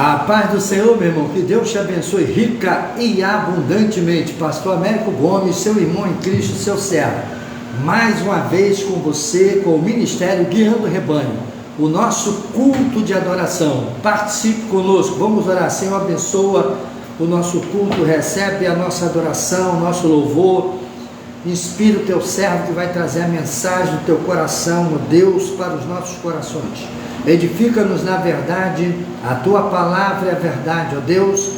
A paz do Senhor, meu irmão, que Deus te abençoe rica e abundantemente. Pastor Américo Gomes, seu irmão em Cristo, seu servo. Mais uma vez com você, com o Ministério Guiando o Rebanho, o nosso culto de adoração. Participe conosco, vamos orar. Senhor, abençoa o nosso culto, recebe a nossa adoração, o nosso louvor. Inspira o teu servo que vai trazer a mensagem do teu coração, ó Deus, para os nossos corações. Edifica-nos na verdade, a tua palavra é a verdade, ó Deus,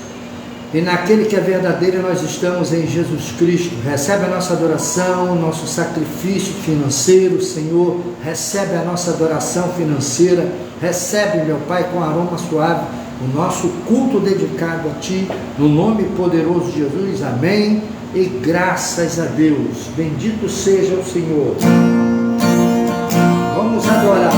e naquele que é verdadeiro nós estamos em Jesus Cristo. Recebe a nossa adoração, nosso sacrifício financeiro, Senhor, recebe a nossa adoração financeira, recebe, meu Pai, com aroma suave, o nosso culto dedicado a Ti, no nome poderoso de Jesus, amém, e graças a Deus, bendito seja o Senhor. Vamos adorar.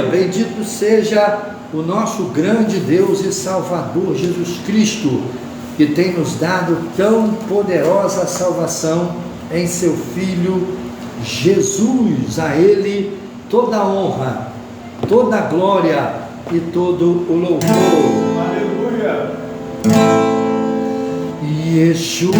Aleluia, bendito seja o nosso grande Deus e Salvador Jesus Cristo, que tem nos dado tão poderosa salvação em seu Filho Jesus. A Ele toda a honra, toda a glória e todo o louvor. Aleluia. Yeshua,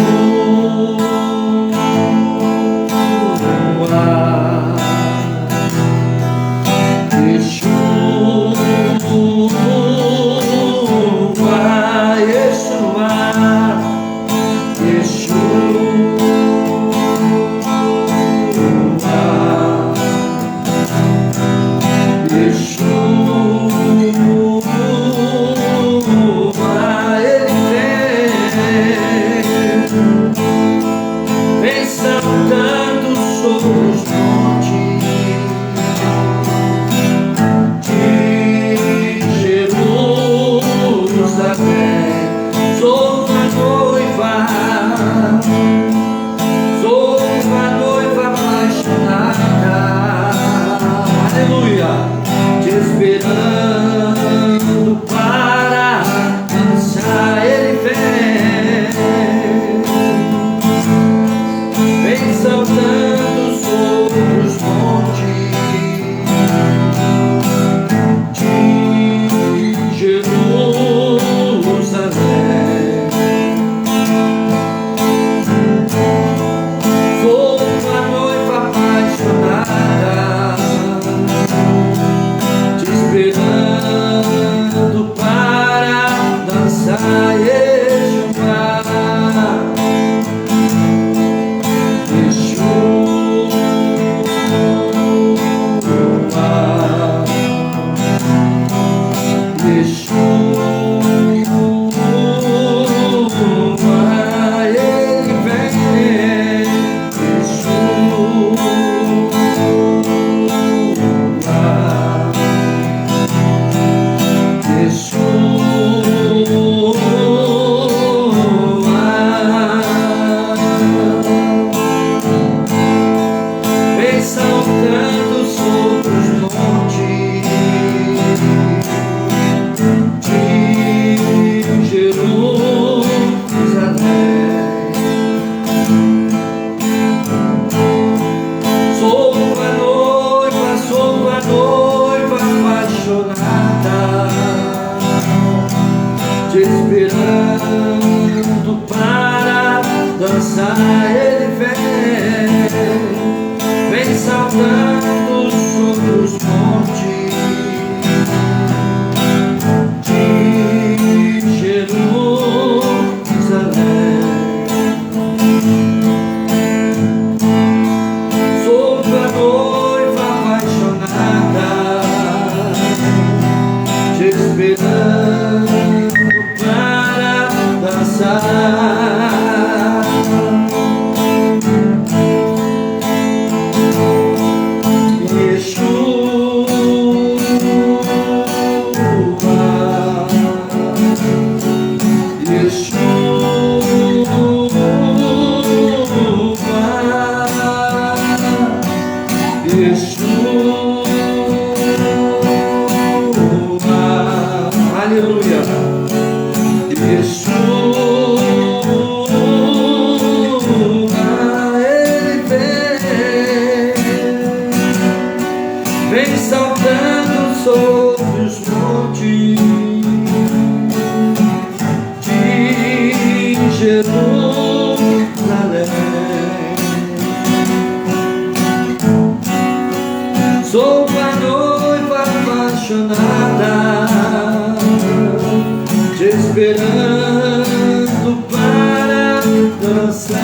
esperando para dançar.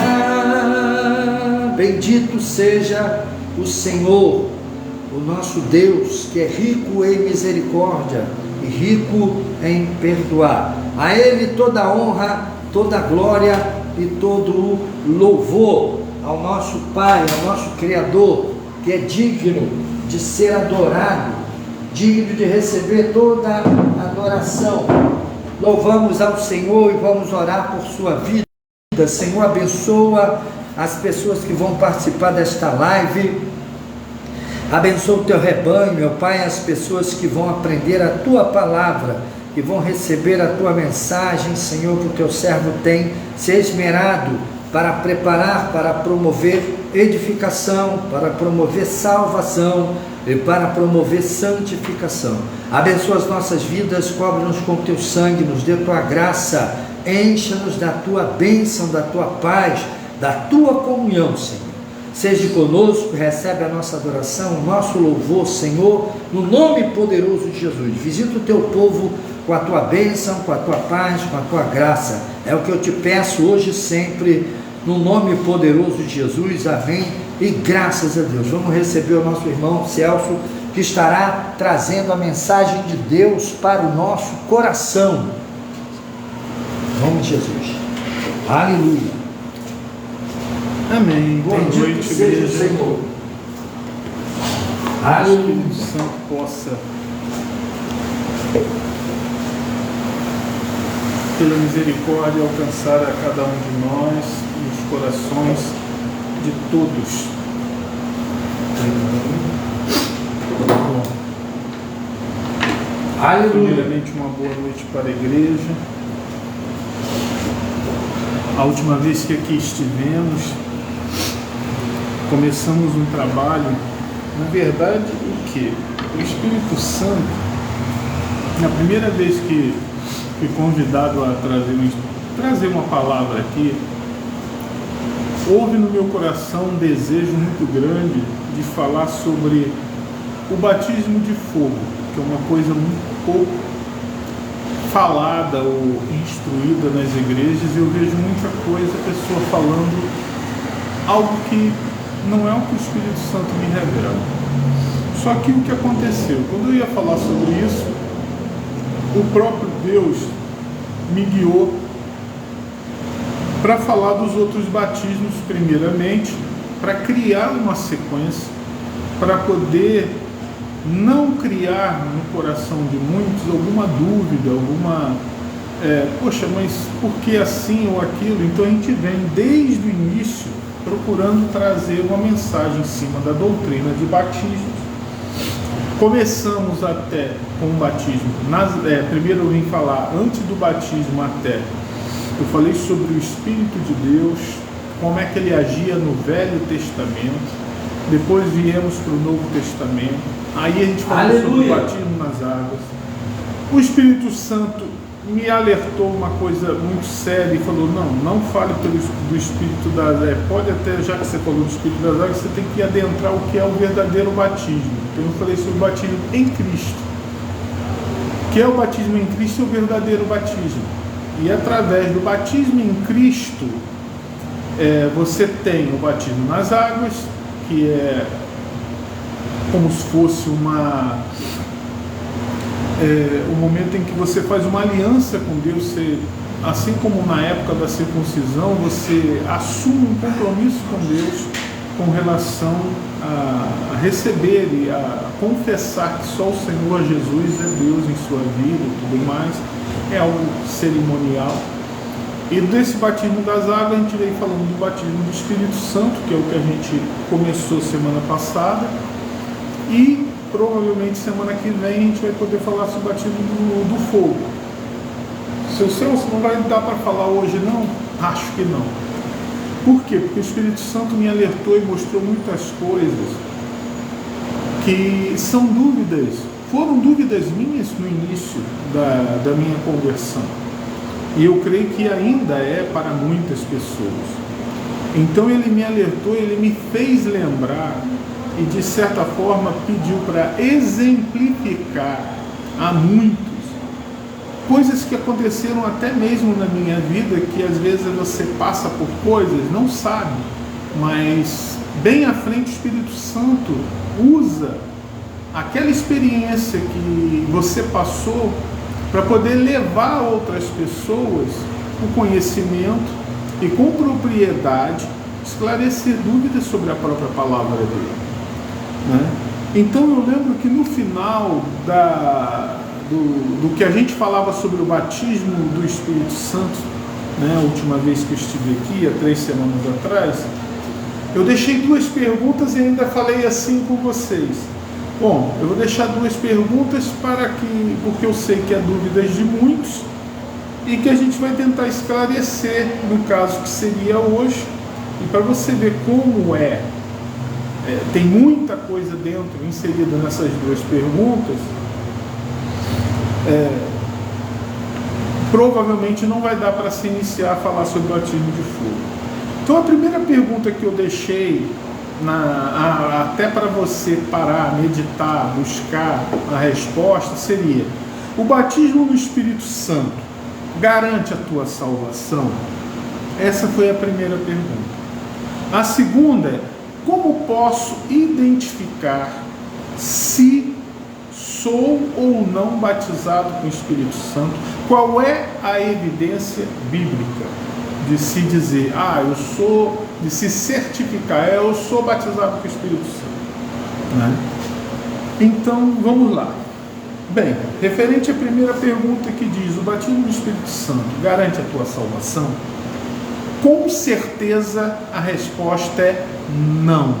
Bendito seja o Senhor, o nosso Deus, que é rico em misericórdia e rico em perdoar. A Ele toda a honra, toda a glória e todo o louvor. Ao nosso Pai, ao nosso Criador, que é digno de ser adorado, digno de receber toda a adoração. Louvamos ao Senhor e vamos orar por sua vida. Senhor, abençoa as pessoas que vão participar desta live. Abençoa o teu rebanho, meu Pai, as pessoas que vão aprender a tua palavra, que vão receber a tua mensagem, Senhor, que o teu servo tem se esmerado para preparar, para promover edificação, para promover salvação e para promover santificação. Abençoa as nossas vidas, cobre-nos com teu sangue, nos dê tua graça, encha-nos da tua bênção, da tua paz, da tua comunhão, Senhor. Seja conosco, recebe a nossa adoração, o nosso louvor, Senhor, no nome poderoso de Jesus. Visita o teu povo com a tua bênção, com a tua paz, com a tua graça. É o que eu te peço hoje e sempre, no nome poderoso de Jesus. Amém. E graças a Deus. Vamos receber o nosso irmão Celso, que estará trazendo a mensagem de Deus para o nosso coração. Em nome de Jesus. Aleluia. Amém. Boa noite, igreja. Senhor. Que o Espírito Santo possa, pela misericórdia, alcançar a cada um de nós e os corações de todos. Aleluia. Primeiramente, uma boa noite para a igreja. A última vez que aqui estivemos, começamos um trabalho, na verdade, o que? O Espírito Santo, na primeira vez que fui convidado a trazer uma palavra aqui, houve no meu coração um desejo muito grande de falar sobre o batismo de fogo, que é uma coisa muito pouco falada ou instruída nas igrejas, e eu vejo muita coisa, a pessoa falando algo que não é o que o Espírito Santo me revela. Só que o que aconteceu? Quando eu ia falar sobre isso, o próprio Deus me guiou para falar dos outros batismos primeiramente, para criar uma sequência, para poder não criar no coração de muitos alguma dúvida, poxa, mas por que assim ou aquilo? Então a gente vem desde o início procurando trazer uma mensagem em cima da doutrina de batismos. Começamos até com o batismo. Primeiro eu vim falar, antes do batismo até, eu falei sobre o Espírito de Deus, como é que ele agia no Velho Testamento. Depois viemos para o Novo Testamento. Aí a gente falou sobre o batismo nas águas. O Espírito Santo me alertou uma coisa muito séria e falou, não fale do Espírito das águas. Pode até, já que você falou do Espírito das águas, você tem que adentrar o que é o verdadeiro batismo. Então eu falei sobre o batismo em Cristo. O que é o batismo em Cristo? É o verdadeiro batismo. E através do batismo em Cristo, você tem o batismo nas águas, que é como se fosse o momento em que você faz uma aliança com Deus. Assim como na época da circuncisão, você assume um compromisso com Deus com relação a receber e a confessar que só o Senhor Jesus é Deus em sua vida e tudo mais. É algo cerimonial. E desse batismo das águas a gente veio falando do batismo do Espírito Santo, que é o que a gente começou semana passada, e provavelmente semana que vem a gente vai poder falar sobre o batismo do fogo. Seu Celso, não vai dar para falar hoje não? Acho que não. Por quê? Porque o Espírito Santo me alertou e mostrou muitas coisas que são dúvidas, foram dúvidas minhas no início da minha conversão. E eu creio que ainda é para muitas pessoas. Então ele me alertou, ele me fez lembrar e de certa forma pediu para exemplificar a muitos coisas que aconteceram até mesmo na minha vida, que às vezes você passa por coisas, não sabe, mas bem à frente o Espírito Santo usa aquela experiência que você passou para poder levar a outras pessoas o conhecimento e com propriedade esclarecer dúvidas sobre a própria palavra dele, né? Então eu lembro que no final do que a gente falava sobre o batismo do Espírito Santo, né, a última vez que eu estive aqui, há 3 semanas atrás, Eu deixei 2 perguntas e ainda falei assim com vocês. Bom, eu vou deixar 2 perguntas porque eu sei que é dúvidas de muitos e que a gente vai tentar esclarecer no caso que seria hoje. E para você ver como tem muita coisa inserida nessas 2 perguntas, provavelmente não vai dar para se iniciar a falar sobre o batismo de fogo. Então a primeira pergunta que eu deixei, até para você parar, meditar, buscar a resposta, seria: o batismo no Espírito Santo garante a tua salvação? Essa foi a primeira pergunta. A segunda é: como posso identificar se sou ou não batizado com o Espírito Santo? Qual é a evidência bíblica de se dizer, de se certificar, eu sou batizado com o Espírito Santo, né? Então, vamos lá. Bem, referente à primeira pergunta que diz, o batismo do Espírito Santo garante a tua salvação? Com certeza a resposta é não.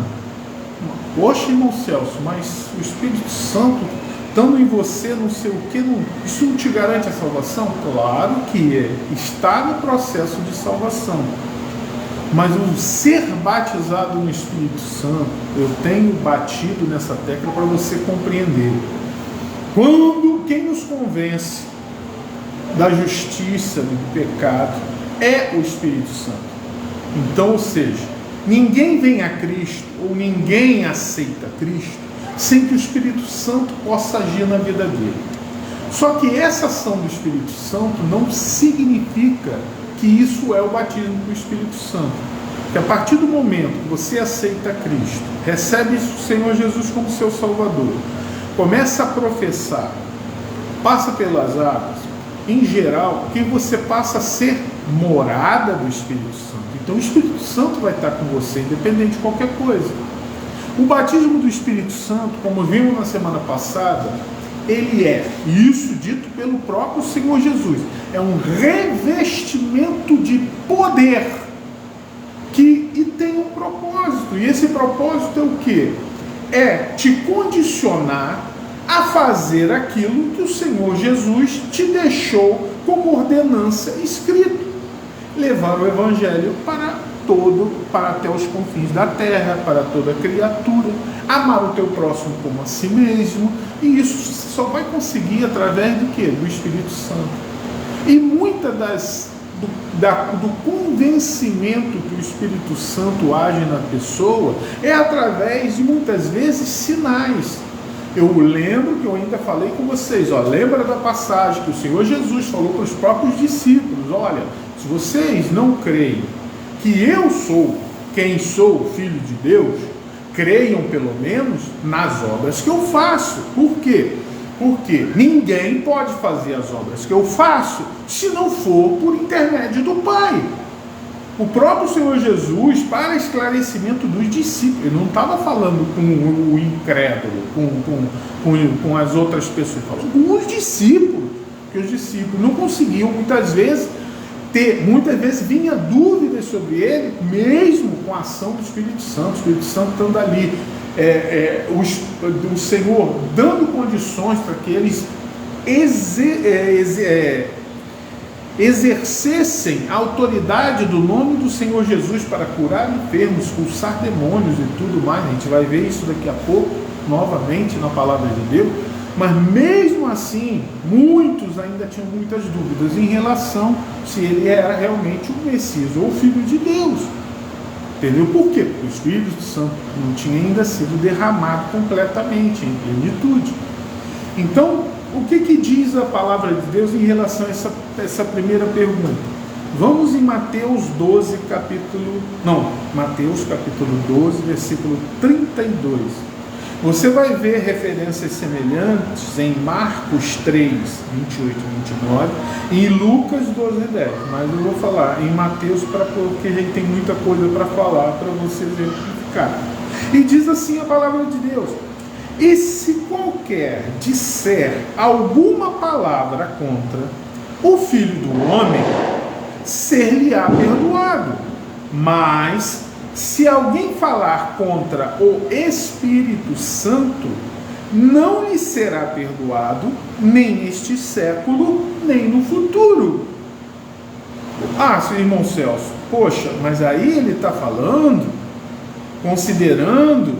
Poxa, irmão Celso, mas o Espírito Santo estando em você, não sei o que, isso não te garante a salvação? Claro que está no processo de salvação. Mas o ser batizado no Espírito Santo, eu tenho batido nessa tecla para você compreender. Quem nos convence da justiça, do pecado, é o Espírito Santo. Então, ou seja, ninguém vem a Cristo, ou ninguém aceita Cristo, sem que o Espírito Santo possa agir na vida dele. Só que essa ação do Espírito Santo não significa que isso é o batismo do Espírito Santo. Porque a partir do momento que você aceita Cristo, recebe o Senhor Jesus como seu Salvador, começa a professar, passa pelas águas, em geral, que você passa a ser morada do Espírito Santo. Então o Espírito Santo vai estar com você, independente de qualquer coisa. O batismo do Espírito Santo, como vimos na semana passada, ele isso dito pelo próprio Senhor Jesus, é um revestimento de poder e tem um propósito. E esse propósito é o quê? É te condicionar a fazer aquilo que o Senhor Jesus te deixou como ordenança escrito. Levar o Evangelho para até os confins da terra, para toda criatura, amar o teu próximo como a si mesmo, e isso você só vai conseguir através do quê? Do Espírito Santo. E muita do convencimento que o Espírito Santo age na pessoa é através de, muitas vezes, sinais. Eu lembro que eu ainda falei com vocês, lembra da passagem que o Senhor Jesus falou para os próprios discípulos: olha, se vocês não creem que eu sou quem sou, Filho de Deus, creiam pelo menos nas obras que eu faço. Por quê? Porque ninguém pode fazer as obras que eu faço se não for por intermédio do Pai. O próprio Senhor Jesus, para esclarecimento dos discípulos, ele não estava falando com o incrédulo, com as outras pessoas, com os discípulos, porque os discípulos não conseguiam muitas vezes vinha dúvidas sobre ele, mesmo com a ação do Espírito Santo, o Espírito Santo estando ali, o Senhor dando condições para que eles exercessem a autoridade do nome do Senhor Jesus para curar enfermos, expulsar demônios e tudo mais. A gente vai ver isso daqui a pouco, novamente, na palavra de Deus. Mas mesmo assim, muitos ainda tinham muitas dúvidas em relação se ele era realmente o Messias ou o Filho de Deus. Entendeu? Por quê? Porque o Espírito Santo não tinha ainda sido derramado completamente, em plenitude. Então, o que diz a palavra de Deus em relação a essa primeira pergunta? Vamos em Mateus capítulo 12, versículo 32. Você vai ver referências semelhantes em Marcos 3, 28 e 29, e em Lucas 12, 10. Mas eu vou falar em Mateus porque a gente tem muita coisa para falar para você exemplificar. E diz assim a palavra de Deus: e se qualquer disser alguma palavra contra o Filho do Homem, ser-lhe-á perdoado. Mas se alguém falar contra o Espírito Santo, não lhe será perdoado, nem neste século, nem no futuro. Ah, irmão Celso, poxa, mas aí ele está falando, considerando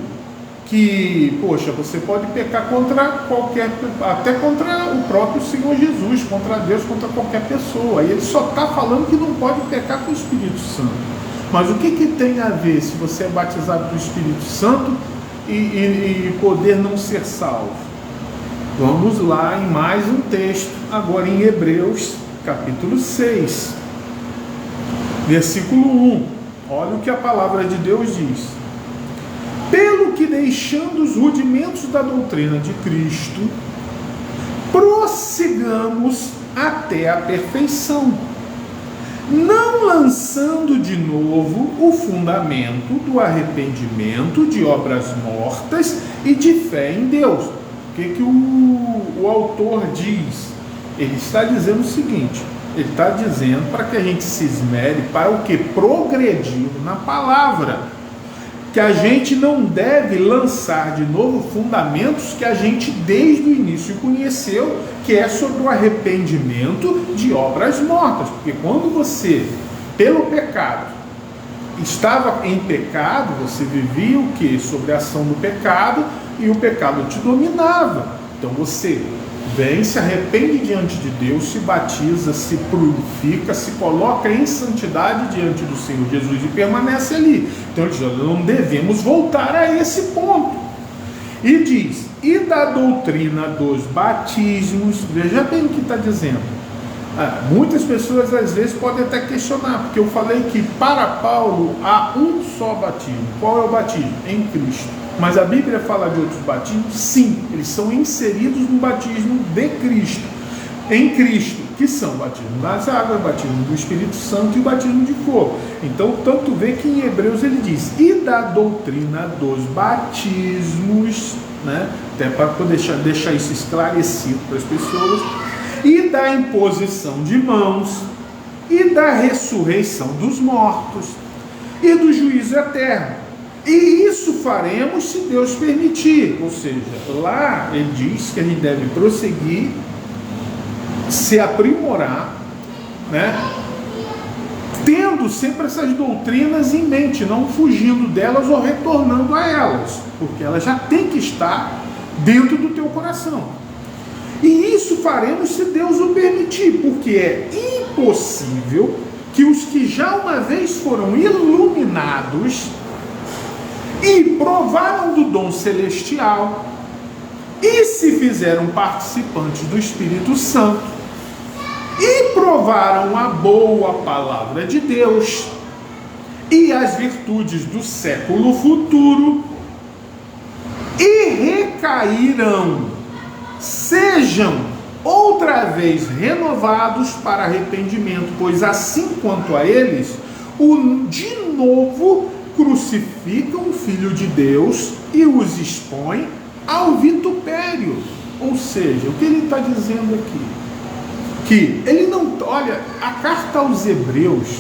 que, poxa, você pode pecar contra qualquer, até contra o próprio Senhor Jesus, contra Deus, contra qualquer pessoa. E ele só está falando que não pode pecar com o Espírito Santo. Mas o que tem a ver se você é batizado com o Espírito Santo e poder não ser salvo? Vamos lá em mais um texto, agora em Hebreus, capítulo 6, versículo 1. Olha o que a palavra de Deus diz. Pelo que, deixando os rudimentos da doutrina de Cristo, prossigamos até a perfeição, não lançando de novo o fundamento do arrependimento de obras mortas e de fé em Deus. O que o autor diz? Ele está dizendo o seguinte, ele está dizendo para que a gente se esmere para o que? Progredir na palavra. Que a gente não deve lançar de novo fundamentos que a gente desde o início conheceu, que é sobre o arrependimento de obras mortas. Porque quando você, pelo pecado, estava em pecado, você vivia o quê? Sobre a ação do pecado, e o pecado te dominava. Então você vem, se arrepende diante de Deus, se batiza, se purifica, se coloca em santidade diante do Senhor Jesus e permanece ali. Então ele diz, não devemos voltar a esse ponto. E diz, e da doutrina dos batismos, veja bem o que está dizendo. Muitas pessoas às vezes podem até questionar, porque eu falei que para Paulo há um só batismo. Qual é o batismo? Em Cristo. Mas a Bíblia fala de outros batismos? Sim, eles são inseridos no batismo de Cristo, em Cristo, que são o batismo das águas, o batismo do Espírito Santo e o batismo de fogo. Então, tanto vê que em Hebreus ele diz, e da doutrina dos batismos, né? Até para poder deixar isso esclarecido para as pessoas, e da imposição de mãos, e da ressurreição dos mortos, e do juízo eterno. E isso faremos se Deus permitir. Ou seja, lá ele diz que a gente deve prosseguir, se aprimorar, né? Tendo sempre essas doutrinas em mente, não fugindo delas ou retornando a elas, porque elas já têm que estar dentro do teu coração. E isso faremos se Deus o permitir, porque é impossível que os que já uma vez foram iluminados e provaram do dom celestial e se fizeram participantes do Espírito Santo e provaram a boa palavra de Deus e as virtudes do século futuro e recaíram, sejam outra vez renovados para arrependimento, pois assim quanto a eles, de novo crucificam o Filho de Deus e os expõem ao vitupério. Ou seja, o que ele está dizendo aqui? Que ele não, olha, a carta aos Hebreus,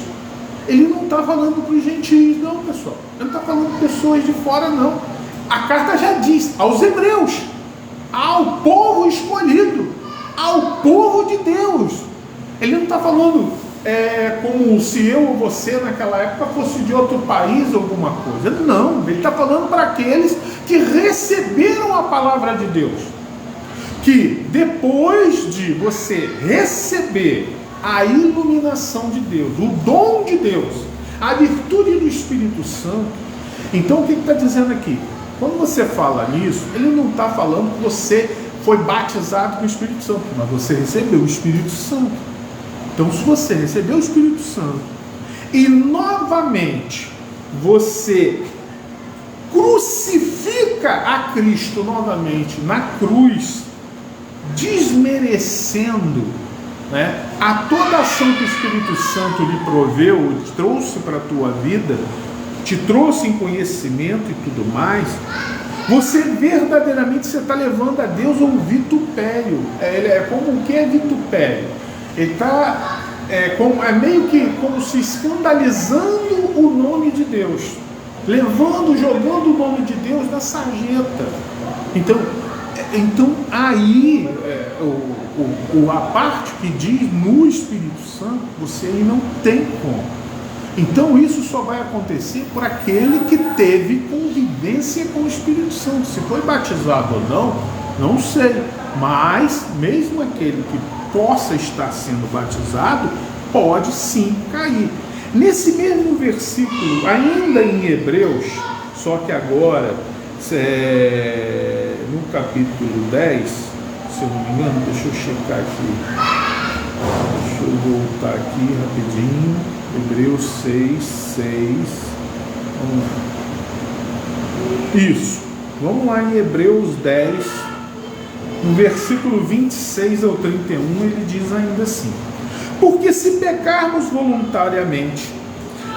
ele não está falando para os gentios, não, pessoal. Ele não está falando para pessoas de fora, não. A carta já diz aos Hebreus, ao povo escolhido, ao povo de Deus. Ele não está falando como se eu ou você naquela época fosse de outro país ou alguma coisa. Não, ele está falando para aqueles que receberam a palavra de Deus. Que depois de você receber a iluminação de Deus, o dom de Deus, a virtude do Espírito Santo, então o que ele está dizendo aqui? Quando você fala nisso, ele não está falando que você foi batizado com o Espírito Santo, mas você recebeu o Espírito Santo. Então, se você recebeu o Espírito Santo e novamente você crucifica a Cristo novamente na cruz, desmerecendo, né, a toda ação que o Espírito Santo lhe proveu, trouxe para a tua vida, te trouxe em conhecimento e tudo mais, você verdadeiramente está levando a Deus ao vitupério. Como o que é vitupério? Ele está meio que como se escandalizando o nome de Deus. jogando o nome de Deus na sarjeta. Então aí a parte que diz no Espírito Santo, você aí não tem como. Então isso só vai acontecer por aquele que teve convivência com o Espírito Santo. Se foi batizado ou não sei. Mas mesmo aquele que possa estar sendo batizado, pode sim cair. Nesse mesmo versículo, ainda em Hebreus, só que agora no capítulo 10, se eu não me engano, deixa eu checar aqui, deixa eu voltar aqui rapidinho, Hebreus 6, isso, vamos lá em Hebreus 10, no versículo 26 ao 31, ele diz ainda assim: porque se pecarmos voluntariamente,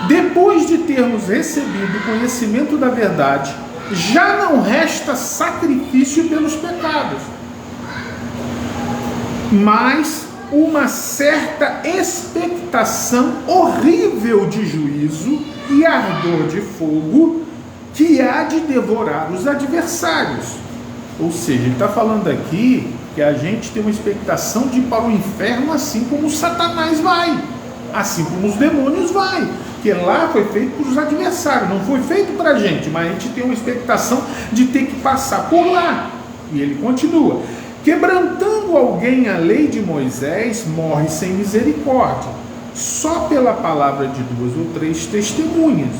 depois de termos recebido o conhecimento da verdade, já não resta sacrifício pelos pecados, mas uma certa expectação horrível de juízo e ardor de fogo que há de devorar os adversários. Ou seja, ele está falando aqui que a gente tem uma expectação de ir para o inferno, assim como Satanás vai, assim como os demônios vai, que lá foi feito para os adversários, não foi feito para a gente, mas a gente tem uma expectação de ter que passar por lá. E ele continua: quebrantando alguém a lei de Moisés, morre sem misericórdia, só pela palavra de 2 ou 3 testemunhas.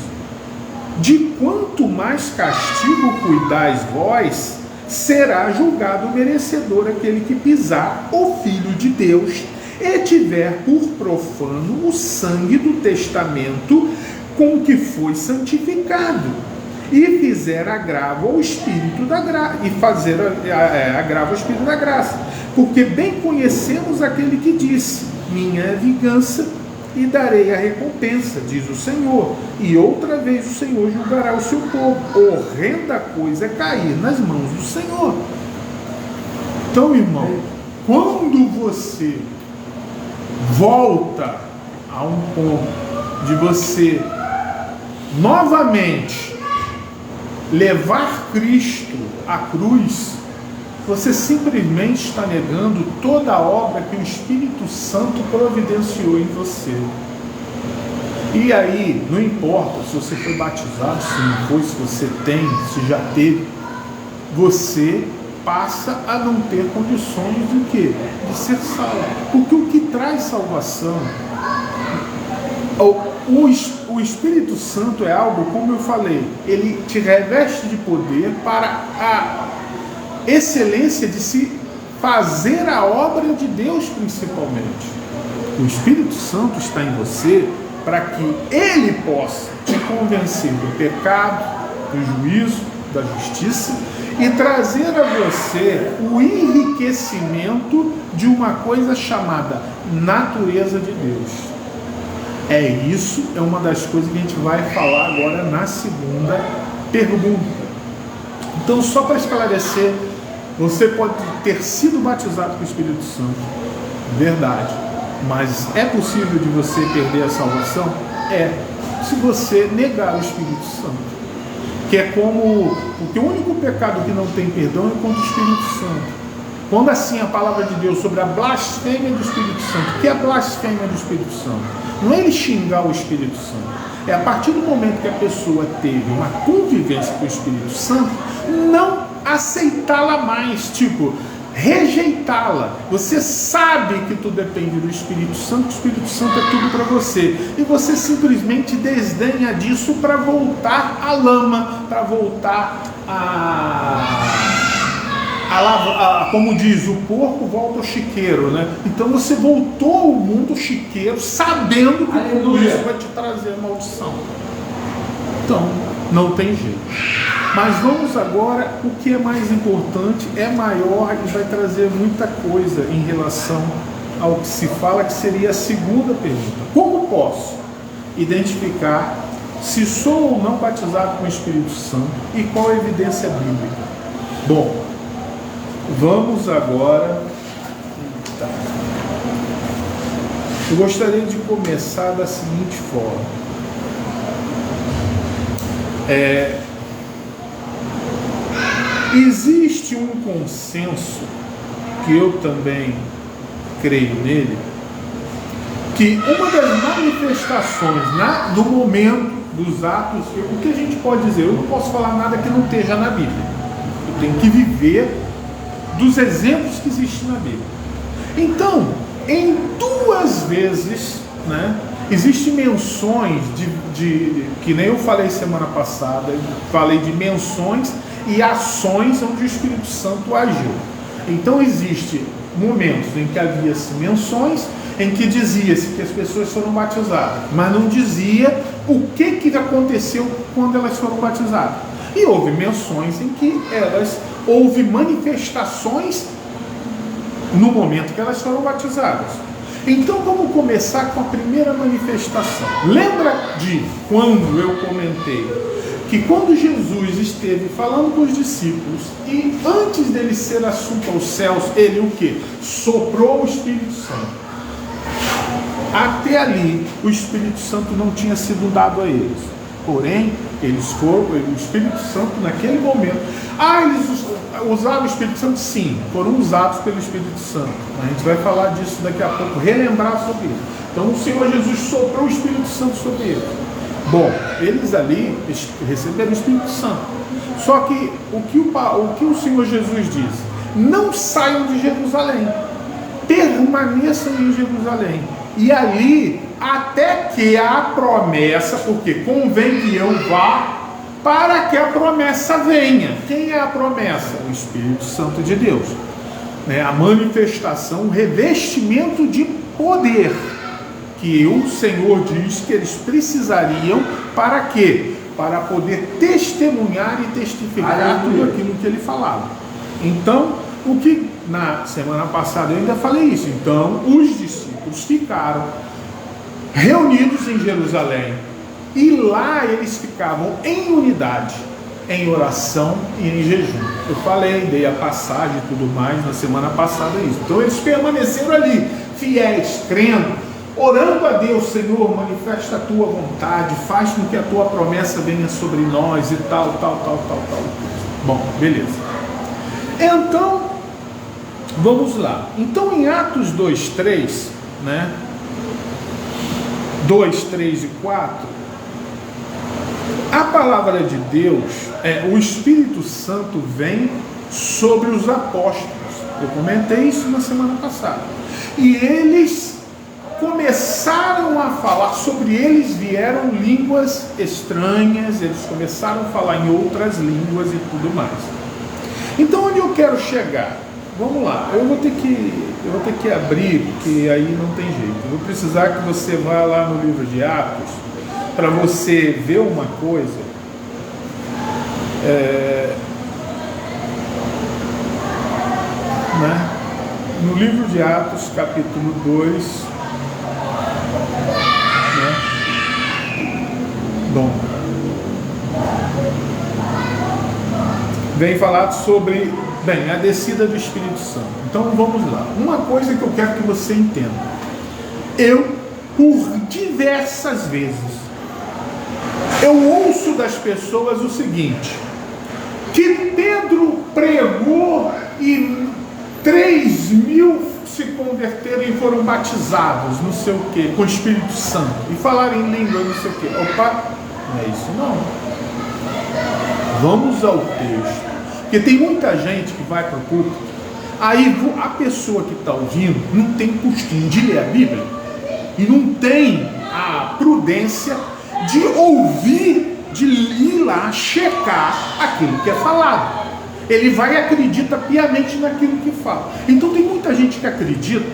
De quanto mais castigo cuidais vós, será julgado merecedor aquele que pisar o Filho de Deus e tiver por profano o sangue do testamento com que foi santificado, e fizer agravo ao Espírito da graça, agravo ao Espírito da graça, porque bem conhecemos aquele que disse: minha é a vingança e darei a recompensa, diz o Senhor. E outra vez o Senhor julgará o seu povo. Horrenda coisa é cair nas mãos do Senhor. Então, irmão, quando você volta a um ponto de você novamente levar Cristo à cruz, você simplesmente está negando toda a obra que o Espírito Santo providenciou em você. E aí, não importa se você foi batizado, se não foi, se você tem, se já teve, você passa a não ter condições de quê? De ser salvo. Porque o que traz salvação, o Espírito Santo é algo, como eu falei, ele te reveste de poder para a excelência de se fazer a obra de Deus principalmente. O Espírito Santo está em você para que ele possa te convencer do pecado, do juízo, da justiça e trazer a você o enriquecimento de uma coisa chamada natureza de Deus. Isso é uma das coisas que a gente vai falar agora na segunda pergunta. Então, só para esclarecer, você pode ter sido batizado com o Espírito Santo, verdade, mas é possível de você perder a salvação? Se você negar o Espírito Santo, que é como, porque o único pecado que não tem perdão é contra o Espírito Santo. Quando assim a palavra de Deus sobre a blasfêmia do Espírito Santo, o que é a blasfêmia do Espírito Santo? Não é ele xingar o Espírito Santo, é a partir do momento que a pessoa teve uma convivência com o Espírito Santo, não aceitá-la mais, tipo, rejeitá-la. Você sabe que tu depende do Espírito Santo, o Espírito Santo é tudo para você, e você simplesmente desdenha disso para voltar à lama, para voltar como diz, o porco volta ao chiqueiro, né? Então você voltou ao mundo chiqueiro, sabendo que tudo isso vai te trazer maldição. Então, não tem jeito. Mas vamos agora, o que é mais importante, é maior e vai trazer muita coisa em relação ao que se fala, que seria a segunda pergunta. Como posso identificar se sou ou não batizado com o Espírito Santo e qual a evidência bíblica? Bom, vamos agora. Eu gostaria de começar da seguinte forma. Existe um consenso, que eu também creio nele, que uma das manifestações no momento dos atos, o que a gente pode dizer? Eu não posso falar nada que não esteja na Bíblia. Eu tenho que viver dos exemplos que existem na Bíblia. Então, em 2 vezes, né, existem menções que nem eu falei semana passada, eu falei de menções e ações onde o Espírito Santo agiu. Então existem momentos em que havia-se menções, em que dizia-se que as pessoas foram batizadas, mas não dizia o que aconteceu quando elas foram batizadas. E houve menções em que houve manifestações no momento que elas foram batizadas. Então vamos começar com a primeira manifestação. Lembra de quando eu comentei que quando Jesus esteve falando com os discípulos e antes dele ser assunto aos céus, ele o quê? Soprou o Espírito Santo. Até ali, o Espírito Santo não tinha sido dado a eles. Porém, o Espírito Santo naquele momento... eles usaram o Espírito Santo? Sim, foram usados pelo Espírito Santo. A gente vai falar disso daqui a pouco, relembrar sobre isso. Então o Senhor Jesus soprou o Espírito Santo sobre eles. Bom, eles ali receberam o Espírito Santo. Só que o que o Senhor Jesus diz? Não saiam de Jerusalém, permaneçam em Jerusalém. E ali, até que a promessa, porque convém que eu vá, para que a promessa venha. Quem é a promessa? O Espírito Santo de Deus. A manifestação, o revestimento de poder, que o Senhor diz que eles precisariam para quê? Para poder testemunhar e testificar tudo aquilo que ele falava. Então, o que na semana passada eu ainda falei isso. Então, os discípulos ficaram reunidos em Jerusalém e lá eles ficavam em unidade, em oração e em jejum. Eu falei, dei a passagem e tudo mais na semana passada isso. Então eles permaneceram ali, fiéis, crendo, orando a Deus: Senhor, manifesta a tua vontade, faz com que a tua promessa venha sobre nós e tal. Bom, beleza. Então, vamos lá. Então em Atos 2:3, né? 2, 3 e 4, a palavra de Deus, o Espírito Santo vem sobre os apóstolos. Eu comentei isso na semana passada. E eles começaram a falar, sobre eles vieram línguas estranhas, eles começaram a falar em outras línguas e tudo mais. Então, onde eu quero chegar? Vamos lá, eu vou ter que abrir, porque aí não tem jeito. Eu vou precisar que você vá lá no livro de Atos, para você ver uma coisa. No livro de Atos, capítulo 2, bom, vem falar sobre, a descida do Espírito Santo. Então vamos lá. Uma coisa que eu quero que você entenda: eu, por diversas vezes, eu ouço das pessoas o seguinte, que Pedro pregou e 3.000 se converteram e foram batizados, não sei o que, com o Espírito Santo, e falaram em língua, não sei o que. Opa, não é isso não. Vamos ao texto. Porque tem muita gente que vai para o culto, aí a pessoa que está ouvindo não tem costume de ler a Bíblia e não tem a prudência de ouvir, de ir lá checar aquilo que é falado. Ele vai e acredita piamente naquilo que fala. Então tem muita gente que acredita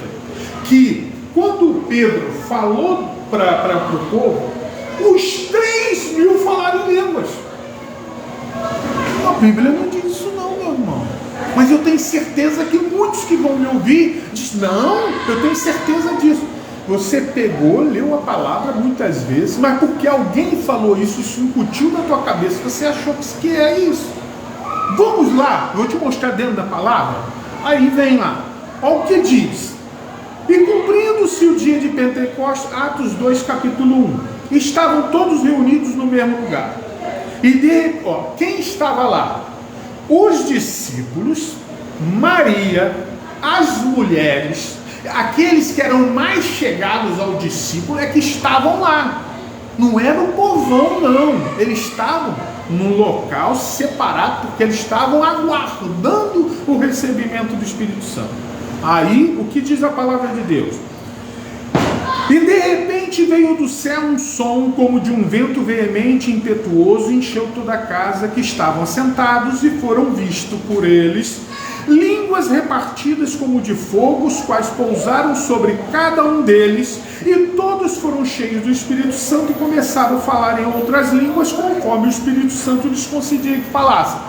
que quando Pedro falou para o povo, os 3.000 falaram em línguas. A Bíblia não diz isso não, meu irmão. Mas eu tenho certeza que muitos que vão me ouvir dizem: não, eu tenho certeza disso. Você pegou, leu a palavra muitas vezes, mas porque alguém falou isso, isso incutiu na tua cabeça, você achou que é isso. Vamos lá, eu vou te mostrar dentro da palavra. Aí vem lá, olha o que diz: e cumprindo-se o dia de Pentecostes, Atos 2, capítulo 1, estavam todos reunidos no mesmo lugar. Quem estava lá? Os discípulos, Maria, as mulheres, aqueles que eram mais chegados ao discípulo é que estavam lá. Não era o povão, não. Eles estavam num local separado, porque eles estavam aguardando o recebimento do Espírito Santo. Aí, o que diz a palavra de Deus? E de repente veio do céu um som como de um vento veemente e impetuoso, encheu toda a casa que estavam assentados, e foram vistos por eles línguas repartidas como de fogo, os quais pousaram sobre cada um deles, e todos foram cheios do Espírito Santo e começaram a falar em outras línguas, conforme o Espírito Santo lhes concedia que falassem.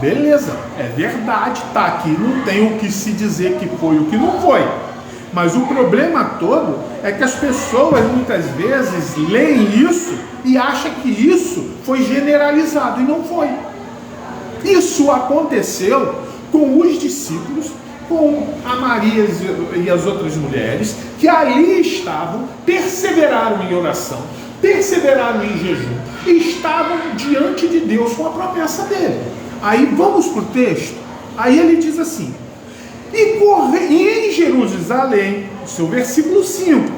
Beleza, é verdade, está aqui, não tem o que se dizer que foi o que não foi. Mas o problema todo é que as pessoas muitas vezes leem isso e acham que isso foi generalizado, e não foi. Isso aconteceu com os discípulos, com a Maria e as outras mulheres, que ali estavam, perseveraram em oração, perseveraram em jejum, e estavam diante de Deus com a promessa dele. Aí vamos para o texto. Aí ele diz assim: e em Jerusalém, seu versículo 5,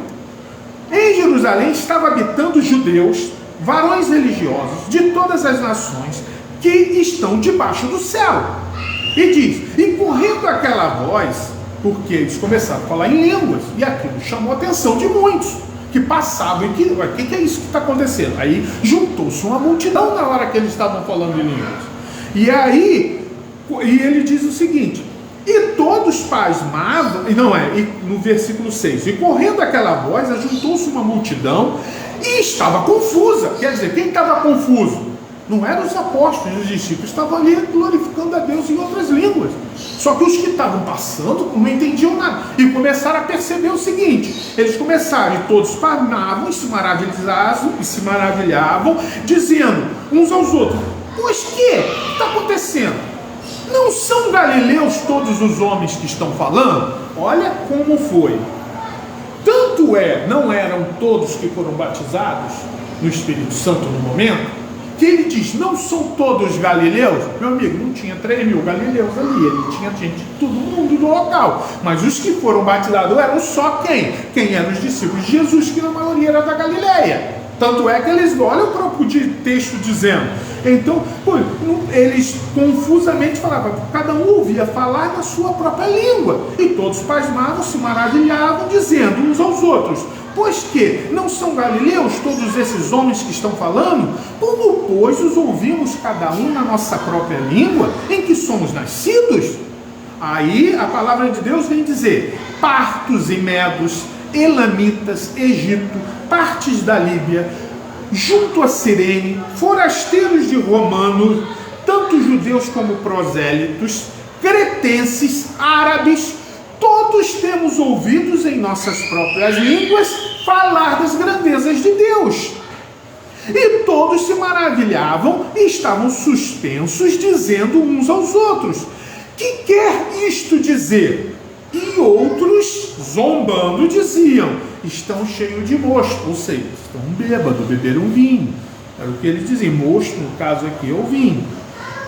em Jerusalém estava habitando judeus, varões religiosos de todas as nações que estão debaixo do céu. E diz, e correndo aquela voz, porque eles começaram a falar em línguas, e aquilo chamou a atenção de muitos que passavam, e o que é isso que está acontecendo? Aí juntou-se uma multidão na hora que eles estavam falando em línguas. E aí, e ele diz o seguinte: e todos pasmavam, e no versículo 6, e correndo aquela voz, ajuntou-se uma multidão e estava confusa. Quer dizer, quem estava confuso? Não eram os apóstolos, os discípulos estavam ali glorificando a Deus em outras línguas. Só que os que estavam passando não entendiam nada. E começaram a perceber o seguinte: eles começaram, e todos pasmavam, e se maravilhavam, dizendo uns aos outros: pois que está acontecendo? Não são galileus todos os homens que estão falando? Olha como foi. Tanto não eram todos que foram batizados no Espírito Santo no momento, que ele diz, não são todos galileus? Meu amigo, não tinha 3.000 galileus ali, ele tinha gente de todo mundo do local, mas os que foram batizados eram só quem? Quem eram os discípulos de Jesus, que na maioria era da Galileia. Tanto é que eles olham o próprio texto dizendo. Então, eles confusamente falavam, cada um ouvia falar na sua própria língua, e todos pasmavam, se maravilhavam, dizendo uns aos outros: pois que não são galileus todos esses homens que estão falando? Como, pois, os ouvimos cada um na nossa própria língua, em que somos nascidos? Aí a palavra de Deus vem dizer: partos e medos, elamitas, Egito, partes da Líbia, junto a Cirene, forasteiros de romanos, tanto judeus como prosélitos, cretenses, árabes, todos temos ouvidos em nossas próprias línguas falar das grandezas de Deus. E todos se maravilhavam e estavam suspensos, dizendo uns aos outros: que quer isto dizer? E outros, zombando, diziam: estão cheios de mosto, ou seja, estão bêbados, beberam vinho. Era o que eles diziam, mosto, no caso aqui, é o vinho.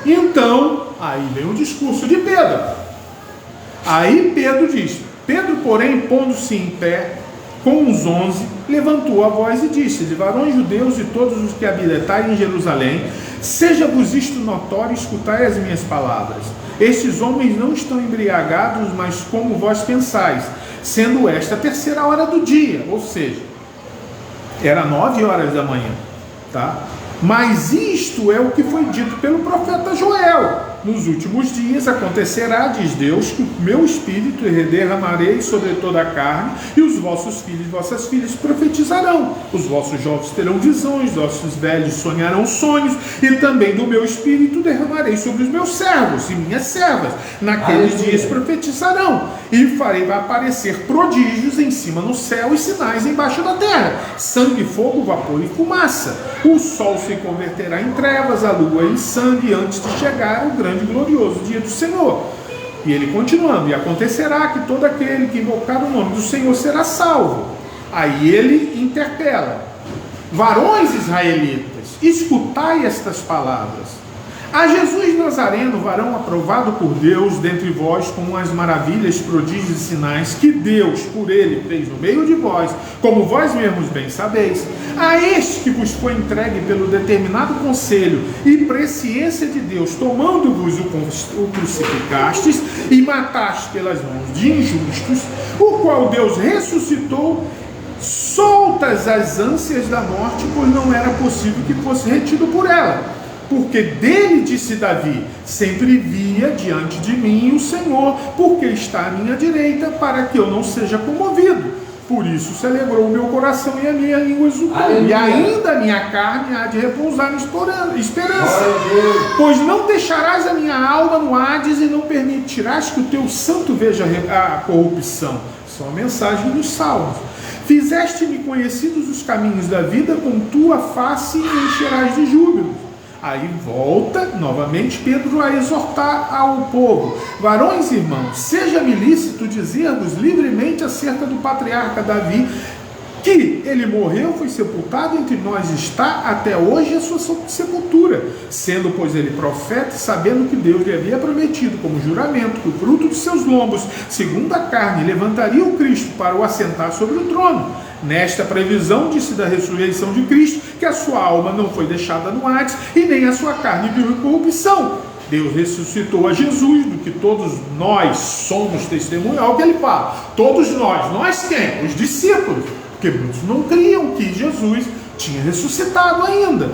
Então, aí vem o discurso de Pedro. Aí Pedro diz, Pedro, porém, pondo-se em pé, com os 11, levantou a voz e disse: varões judeus e todos os que habitarem em Jerusalém, seja-vos isto notório, escutai as minhas palavras. Estes homens não estão embriagados, mas como vós pensais, sendo esta a 3ª hora do dia, ou seja, era 9 horas da manhã, tá? Mas isto é o que foi dito pelo profeta Joel: nos últimos dias acontecerá, diz Deus, que o meu espírito derramarei sobre toda a carne, e os vossos filhos e vossas filhas profetizarão, os vossos jovens terão visões, os vossos velhos sonharão sonhos, e também do meu espírito derramarei sobre os meus servos e minhas servas, naqueles dias profetizarão, e farei aparecer prodígios em cima no céu e sinais embaixo da terra, sangue, fogo, vapor e fumaça. O sol se converterá em trevas, a lua em sangue, antes de chegar o grande e glorioso dia do Senhor. E ele continuando: e acontecerá que todo aquele que invocar o nome do Senhor será salvo. Aí ele interpela: varões israelitas, escutai estas palavras. A Jesus Nazareno, varão aprovado por Deus dentre vós, com as maravilhas, prodígios e sinais que Deus por ele fez no meio de vós, como vós mesmos bem sabeis, a este que vos foi entregue pelo determinado conselho e presciência de Deus, tomando-vos o crucificastes e matastes pelas mãos de injustos, o qual Deus ressuscitou, soltas as ânsias da morte, pois não era possível que fosse retido por ela. Porque dele, disse Davi, sempre via diante de mim o Senhor, porque está à minha direita, para que eu não seja comovido. Por isso se alegrou o meu coração e a minha língua exultou. E ainda a minha carne há de repousar na esperança. Pois não deixarás a minha alma no Hades e não permitirás que o teu santo veja a corrupção. São a mensagem dos salmos. Fizeste-me conhecidos os caminhos da vida, com tua face me encherás de júbilo. Aí volta novamente Pedro a exortar ao povo: varões e irmãos, seja-me lícito dizer-vos livremente acerca do patriarca Davi, que ele morreu, foi sepultado, entre nós está até hoje a sua sepultura, sendo pois ele profeta, sabendo que Deus lhe havia prometido como juramento que o fruto de seus lombos, segundo a carne, levantaria o Cristo para o assentar sobre o trono. Nesta previsão, disse da ressurreição de Cristo, que a sua alma não foi deixada no Hades e nem a sua carne viu corrupção. Deus ressuscitou a Jesus, do que todos nós somos testemunha. Olha o que ele fala: todos nós quem? Os discípulos, porque muitos não criam que Jesus tinha ressuscitado ainda.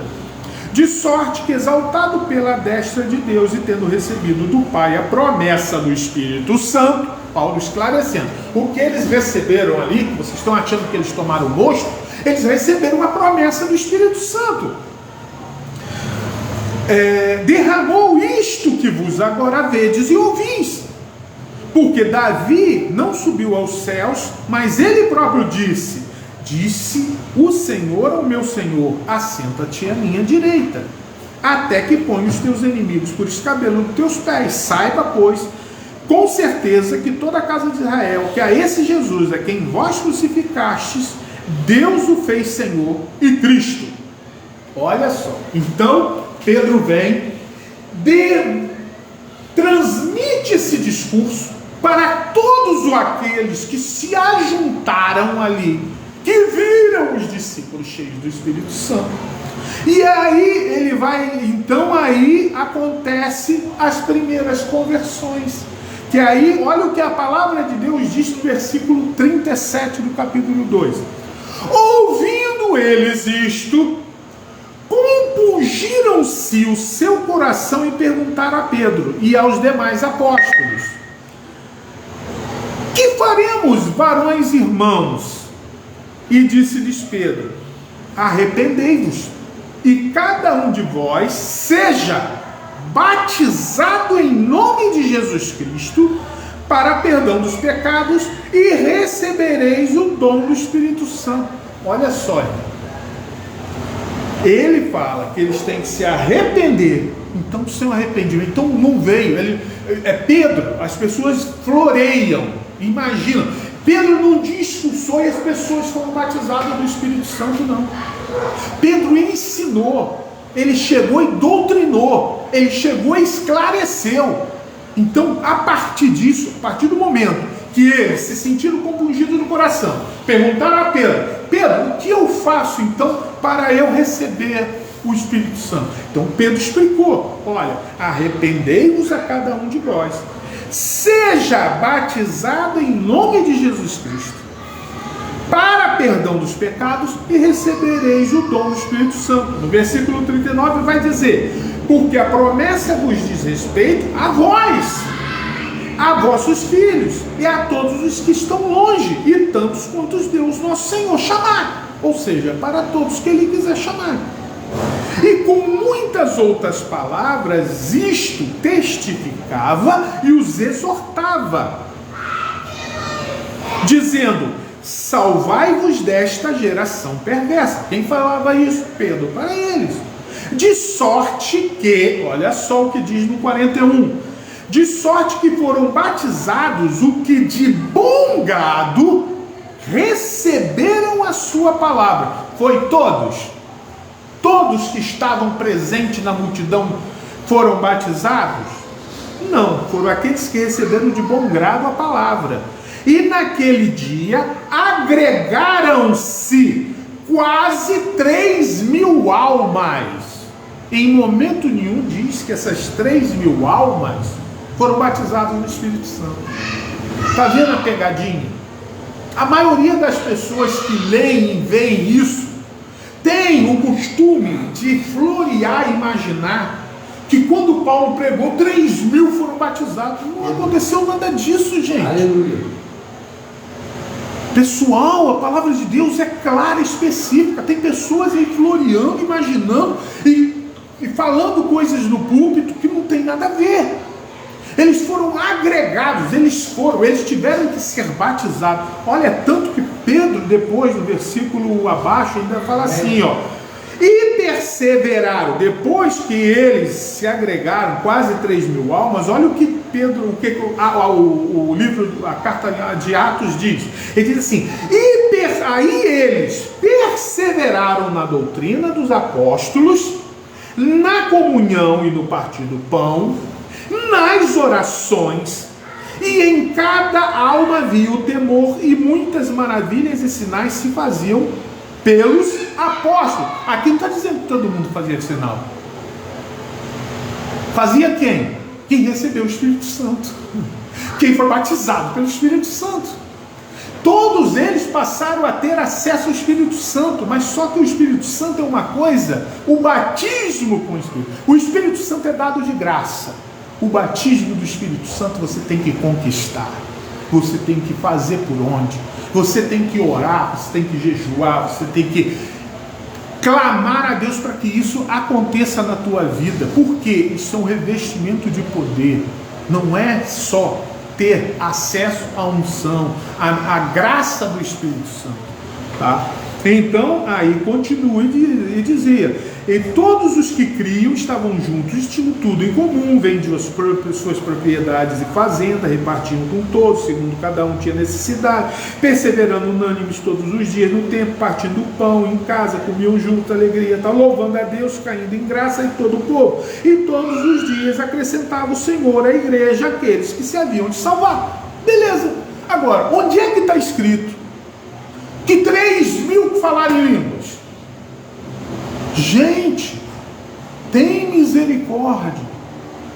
De sorte que, exaltado pela destra de Deus e tendo recebido do Pai a promessa do Espírito Santo, Paulo esclarecendo, o que eles receberam ali, que vocês estão achando que eles tomaram mosto, eles receberam a promessa do Espírito Santo. Derramou isto que vos agora vedes e ouvis. Porque Davi não subiu aos céus, mas ele próprio disse o Senhor ao meu Senhor, assenta-te à minha direita, até que ponha os teus inimigos por escabelo dos teus pés. Saiba, pois, com certeza que toda a casa de Israel, que a esse Jesus, a quem vós crucificastes, Deus o fez Senhor e Cristo. Olha só, então Pedro vem, transmite esse discurso para todos aqueles que se ajuntaram ali, que viram os discípulos cheios do Espírito Santo. E aí ele vai, então aí acontece as primeiras conversões. Que aí, olha o que a palavra de Deus diz no versículo 37 do capítulo 2. Ouvindo eles isto, compungiram-se o seu coração e perguntaram a Pedro e aos demais apóstolos: que faremos, varões e irmãos? E disse-lhes Pedro: arrependei-vos, e cada um de vós seja batizado em nome de Jesus Cristo para perdão dos pecados e recebereis o dom do Espírito Santo. Olha só, ele fala que eles têm que se arrepender. Então, sem arrependimento, então não veio. Pedro, as pessoas floreiam, imaginam. Pedro não discursou e as pessoas foram batizadas do Espírito Santo, não. Pedro ensinou, ele chegou e doutrinou, ele chegou e esclareceu. Então, a partir disso, a partir do momento que eles se sentiram compungidos no coração, perguntaram a Pedro: Pedro, o que eu faço então para eu receber o Espírito Santo? Então Pedro explicou: olha, arrependei-vos a cada um de vós, seja batizado em nome de Jesus Cristo para perdão dos pecados e recebereis o dom do Espírito Santo. No versículo 39 vai dizer: porque a promessa vos diz respeito a vós, a vossos filhos e a todos os que estão longe, e tantos quantos Deus nosso Senhor chamar. Ou seja, para todos que Ele quiser chamar. E com muitas outras palavras isto testificava e os exortava, dizendo: salvai-vos desta geração perversa. Quem falava isso? Pedro para eles. De sorte que, olha só o que diz no 41, de sorte que foram batizados o que de bom grado receberam a sua palavra. Foi todos? Todos que estavam presentes na multidão foram batizados? Não, foram aqueles que receberam de bom grado a palavra. E naquele dia agregaram-se quase 3.000 almas. Em momento nenhum diz que essas 3.000 almas foram batizadas no Espírito Santo. Está vendo a pegadinha? A maioria das pessoas que leem e veem isso tem o costume de florear e imaginar que quando Paulo pregou, 3.000 foram batizados. Não aconteceu nada disso, gente. Aleluia. Pessoal, a palavra de Deus é clara e específica. Tem pessoas aí floreando, imaginando e falando coisas no púlpito que não tem nada a ver. Eles foram agregados, eles tiveram que ser batizados. Olha, tanto que Pedro, depois no versículo abaixo, ainda fala assim, ó. E perseveraram, depois que eles se agregaram, quase 3.000 almas. Olha o que Pedro, o livro, a carta de Atos diz. Ele diz assim: aí eles perseveraram na doutrina dos apóstolos, na comunhão e no partir do pão, nas orações, e em cada alma havia o temor, e muitas maravilhas e sinais se faziam pelos apóstolos. Aqui não está dizendo que todo mundo fazia sinal. Fazia quem? Quem recebeu o Espírito Santo. Quem foi batizado pelo Espírito Santo. Todos eles passaram a ter acesso ao Espírito Santo, mas só que o Espírito Santo é uma coisa, o batismo com o Espírito. O Espírito Santo é dado de graça. O batismo do Espírito Santo você tem que conquistar. Você tem que fazer por onde? Você tem que orar, você tem que jejuar, você tem que clamar a Deus para que isso aconteça na tua vida. Porque isso é um revestimento de poder. Não é só ter acesso à unção, à graça do Espírito Santo, tá? Então, aí continua e dizia: e todos os que criam estavam juntos, tinham tudo em comum, vendiam suas propriedades e fazendas, repartiam com todos, segundo cada um tinha necessidade, perseverando unânimes todos os dias no templo, partindo o pão em casa, comiam junto, alegria, tá, louvando a Deus, caindo em graça em todo o povo. E todos os dias acrescentava o Senhor à igreja aqueles que se haviam de salvar. Beleza. Agora, onde é que está escrito que 3.000 falaram em línguas? Gente, tem misericórdia.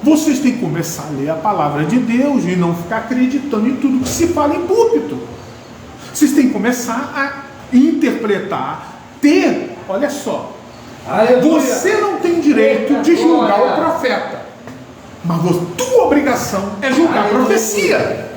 Vocês têm que começar a ler a palavra de Deus e não ficar acreditando em tudo que se fala em púlpito. Vocês têm que começar a interpretar, olha só, aleluia. Você não tem direito de julgar o profeta, mas a tua obrigação é julgar a profecia.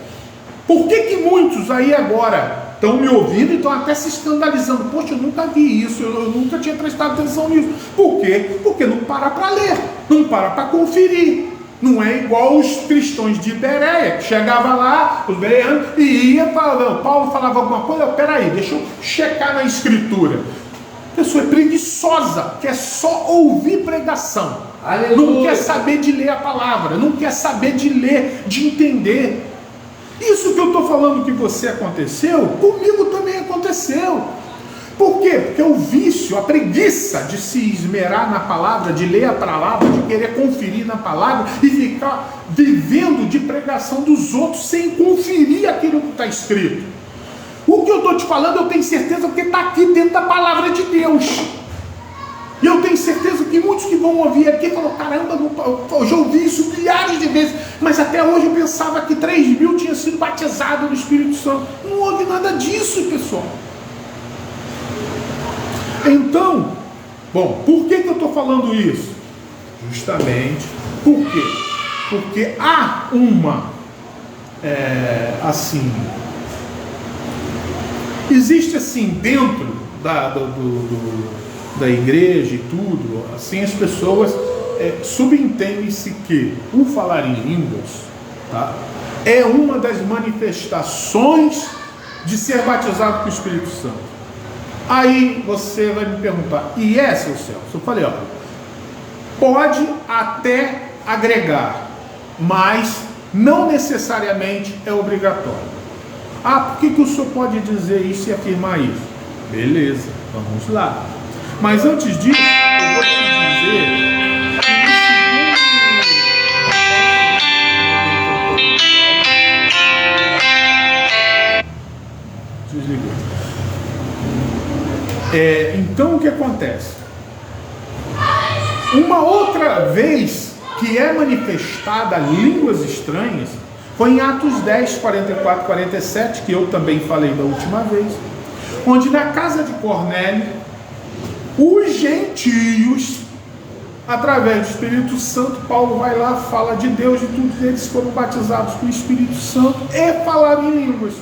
Por que muitos aí agora estão me ouvindo e estão até se escandalizando? Poxa, eu nunca vi isso, eu nunca tinha prestado atenção nisso. Por quê? Porque não para para ler, não para para conferir. Não é igual os cristãos de Bereia, que chegava lá, os bereanos, e ia falando, Paulo falava alguma coisa, peraí, deixa eu checar na escritura. A pessoa é preguiçosa, quer só ouvir pregação. Aleluia. Não quer saber de ler a palavra, não quer saber de ler, de entender. Isso que eu estou falando que você aconteceu, comigo também aconteceu. Por quê? Porque o vício, a preguiça de se esmerar na palavra, de ler a palavra, de querer conferir na palavra e ficar vivendo de pregação dos outros sem conferir aquilo que está escrito. O que eu estou te falando, eu tenho certeza porque está aqui dentro da palavra de Deus. E eu tenho certeza que muitos que vão ouvir aqui falam: caramba, eu já ouvi isso milhares de vezes, mas até hoje eu pensava que 3.000 tinham sido batizados no Espírito Santo. Não houve nada disso, pessoal. Então, bom, por que eu estou falando isso? Justamente, por quê? Porque há existe assim, dentro da igreja e tudo, assim, as pessoas subentendem-se que o falar em línguas, tá, é uma das manifestações de ser batizado com o Espírito Santo. Aí você vai me perguntar: e seu Celso? Eu falei, pode até agregar, mas não necessariamente é obrigatório. Por que o senhor pode dizer isso e afirmar isso? Beleza, vamos lá. Mas antes disso, eu vou te dizer que então o que acontece? Uma outra vez que é manifestada línguas estranhas foi em Atos 10, 44, 47, que eu também falei da última vez, onde na casa de Cornélio, os gentios, através do Espírito Santo, Paulo vai lá, fala de Deus e tudo, eles foram batizados com o Espírito Santo e falaram em línguas.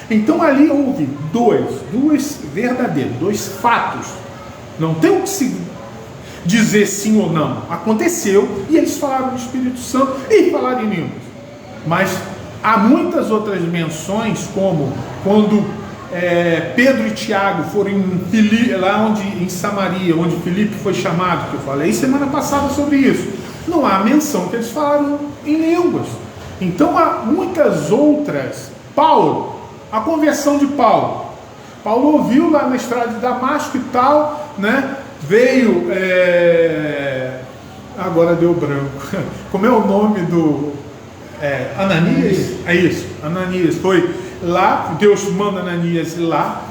Então ali houve dois verdadeiros, dois fatos. Não tem o que se dizer sim ou não. Aconteceu e eles falaram no Espírito Santo e falaram em línguas. Mas há muitas outras menções, como quando Pedro e Tiago foram lá em Samaria, onde Filipe foi chamado, que eu falei semana passada sobre isso. Não há menção que eles falaram em línguas. Então há muitas outras. A conversão de Paulo ouviu lá na estrada de Damasco e tal, né? Veio, agora deu branco, como é o nome do Ananias? É isso, Ananias foi lá, Deus manda Ananias ir lá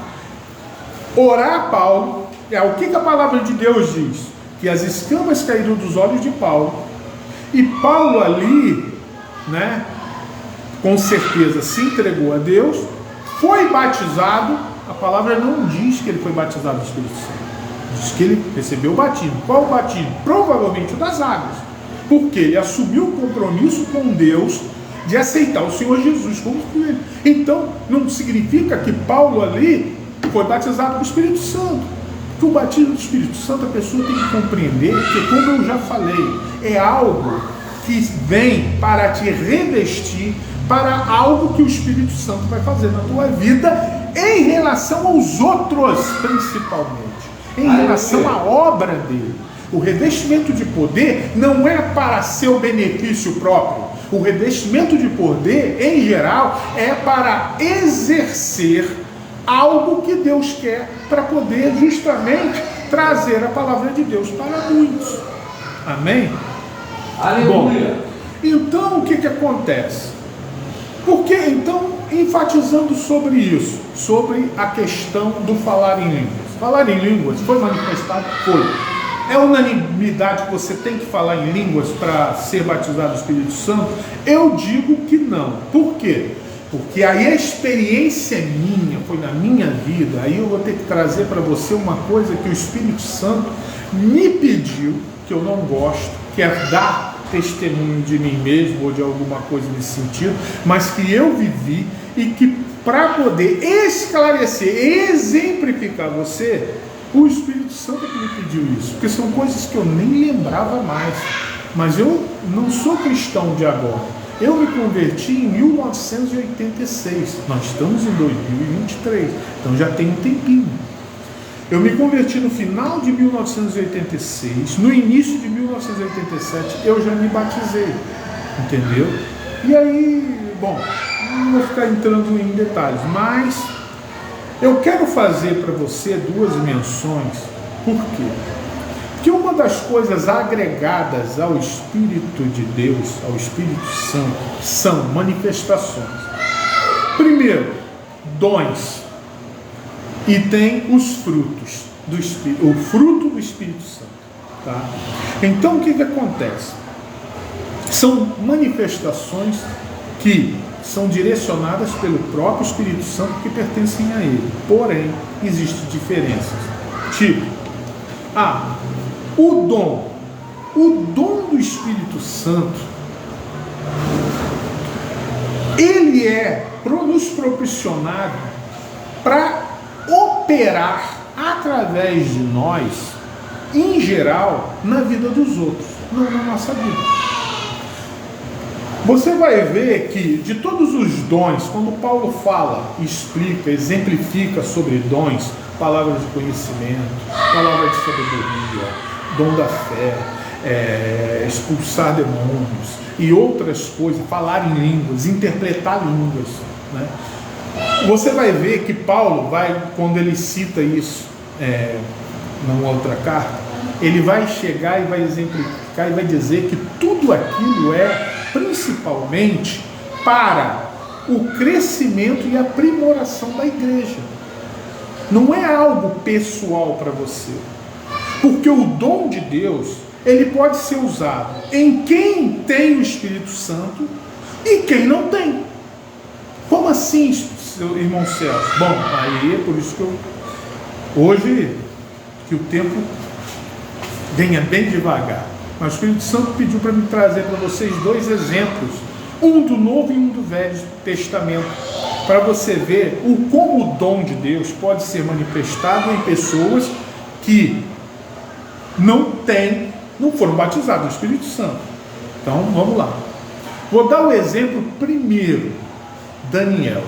orar a Paulo. O que a palavra de Deus diz? Que as escamas caíram dos olhos de Paulo, e Paulo ali, né, com certeza se entregou a Deus, foi batizado. A palavra não diz que ele foi batizado do Espírito Santo, diz que ele recebeu o batismo. Qual o batismo? Provavelmente o das águas, porque ele assumiu o compromisso com Deus de aceitar o Senhor Jesus como filho. Então não significa que Paulo ali foi batizado com o Espírito Santo, porque o batismo do Espírito Santo a pessoa tem que compreender que, como eu já falei, é algo que vem para te revestir para algo que o Espírito Santo vai fazer na tua vida, em relação aos outros, principalmente, em relação à obra dele. O revestimento de poder não é para seu benefício próprio. O revestimento de poder, em geral, é para exercer algo que Deus quer, para poder justamente trazer a palavra de Deus para muitos. Amém? Aleluia. Bom, então o que acontece? Porque, então, enfatizando sobre isso, sobre a questão do falar em línguas. Falar em línguas foi manifestado? Foi. É unanimidade que você tem que falar em línguas para ser batizado do Espírito Santo? Eu digo que não. Por quê? Porque aí a experiência é minha, foi na minha vida. Aí eu vou ter que trazer para você uma coisa que o Espírito Santo me pediu, que eu não gosto, que é dar testemunho de mim mesmo ou de alguma coisa nesse sentido, mas que eu vivi e que, para poder esclarecer, exemplificar você, o Espírito Santo que me pediu isso, porque são coisas que eu nem lembrava mais. Mas eu não sou cristão de agora. Eu me converti em 1986, nós estamos em 2023, então já tem um tempinho. Eu me converti no final de 1986, no início de 1987 eu já me batizei, entendeu? E aí, bom, não vou ficar entrando em detalhes, mas eu quero fazer para você duas menções. Por quê? Porque uma das coisas agregadas ao Espírito de Deus, ao Espírito Santo, são manifestações. Primeiro, dons. E tem os frutos do Espírito, o fruto do Espírito Santo. Tá? Então o que acontece? São manifestações que são direcionadas pelo próprio Espírito Santo, que pertencem a ele. Porém, existem diferenças. Tipo, o dom do Espírito Santo, ele é nos proporcionado para operar através de nós, em geral, na vida dos outros, não na nossa vida. Você vai ver que de todos os dons, quando Paulo fala, explica, exemplifica sobre dons, palavras de conhecimento, palavras de sabedoria, dom da fé, expulsar demônios e outras coisas, falar em línguas, interpretar línguas, né? Você vai ver que Paulo quando ele cita isso, na outra carta, ele vai chegar e vai exemplificar e vai dizer que tudo aquilo é principalmente para o crescimento e aprimoração da igreja. Não é algo pessoal para você. Porque o dom de Deus, ele pode ser usado em quem tem o Espírito Santo e quem não tem. Como assim, seu irmão Celso? Bom, aí é por isso que hoje, que o tempo venha bem devagar. Mas o Espírito Santo pediu para me trazer para vocês 2 exemplos. Um do Novo e um do Velho Testamento. Para você ver como o dom de Deus pode ser manifestado em pessoas que não foram batizados no Espírito Santo. Então, vamos lá. Vou dar o exemplo primeiro. Daniel.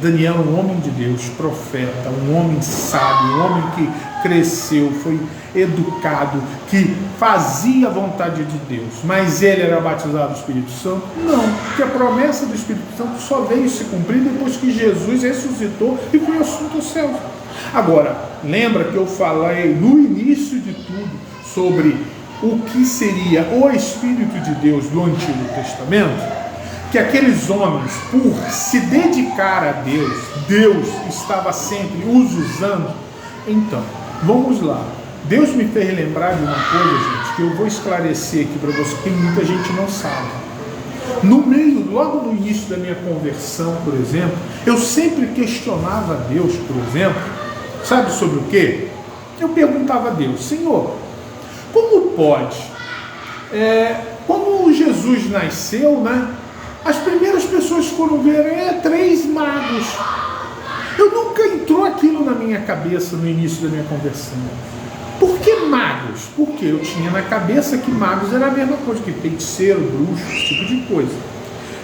Daniel é um homem de Deus, profeta, um homem sábio, um homem que cresceu, foi educado, que fazia a vontade de Deus. Mas ele era batizado no Espírito Santo? Não, porque a promessa do Espírito Santo só veio se cumprir depois que Jesus ressuscitou e foi assunto aos céus. Agora, lembra que eu falei no início de tudo sobre o que seria o Espírito de Deus do Antigo Testamento? Que aqueles homens, por se dedicar a Deus, Deus estava sempre os usando. Então, vamos lá. Deus me fez lembrar de uma coisa, gente, que eu vou esclarecer aqui para vocês, que muita gente não sabe. Logo no início da minha conversão, por exemplo, eu sempre questionava a Deus, por exemplo, sabe sobre o quê? Eu perguntava a Deus: Senhor, como pode? Quando Jesus nasceu, né? As primeiras pessoas que foram ver 3 magos. Eu nunca entrou aquilo na minha cabeça no início da minha conversão. Por que magos? Porque eu tinha na cabeça que magos era a mesma coisa que feiticeiro, bruxo, esse tipo de coisa.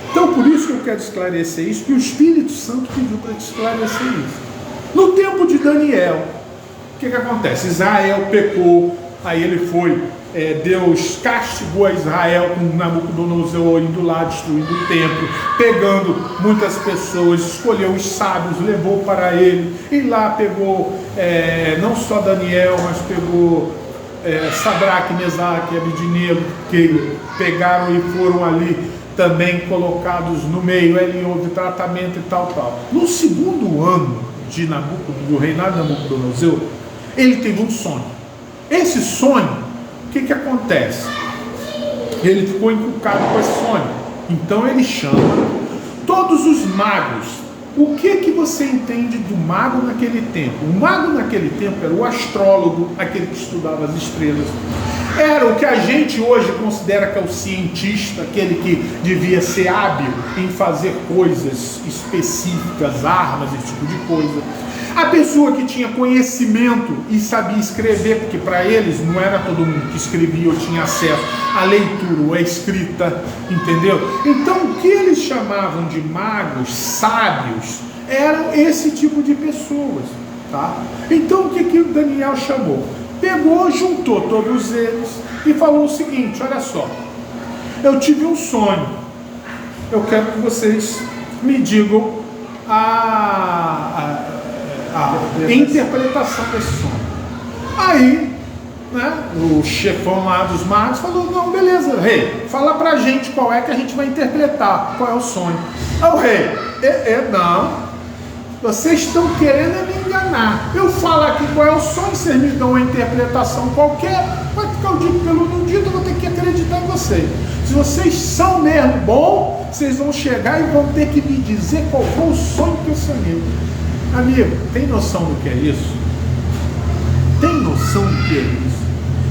Então, por isso que eu quero esclarecer isso, que o Espírito Santo pediu para te esclarecer isso. No tempo de Daniel, o que acontece? Israel pecou, aí ele foi... Deus castigou a Israel com Nabucodonosor indo lá, destruindo o templo, pegando muitas pessoas, escolheu os sábios, levou para ele, e lá pegou não só Daniel, mas pegou Sadraque, Mesaque e Abednego, que pegaram e foram ali também colocados no meio, ali houve tratamento e tal. No segundo ano do reinado de Nabucodonosor, ele teve um sonho. Esse sonho, o que acontece? Ele ficou encucado com esse sonho. Então ele chama todos os magos. O que você entende do mago naquele tempo? O mago naquele tempo era o astrólogo, aquele que estudava as estrelas. Era o que a gente hoje considera que é o cientista, aquele que devia ser hábil em fazer coisas específicas, armas, esse tipo de coisa. A pessoa que tinha conhecimento e sabia escrever, porque para eles não era todo mundo que escrevia ou tinha acesso à leitura ou à escrita, entendeu? Então o que eles chamavam de magos, sábios, eram esse tipo de pessoas, tá? Então o que o Daniel chamou? Pegou, juntou todos eles e falou o seguinte: olha só, eu tive um sonho, eu quero que vocês me digam a interpretação desse sonho. Aí, né, o chefão lá dos magos falou: não, beleza, rei, fala pra gente qual é que a gente vai interpretar, qual é o sonho. Aí o rei: não, vocês estão querendo me enganar. Eu falo aqui qual é o sonho, vocês me dão uma interpretação qualquer, vai ficar o dito pelo não dito, eu vou ter que acreditar em vocês. Se vocês são mesmo bom, vocês vão chegar e vão ter que me dizer qual foi o sonho que eu sonhei. Amigo, tem noção do que é isso? Tem noção do que é isso?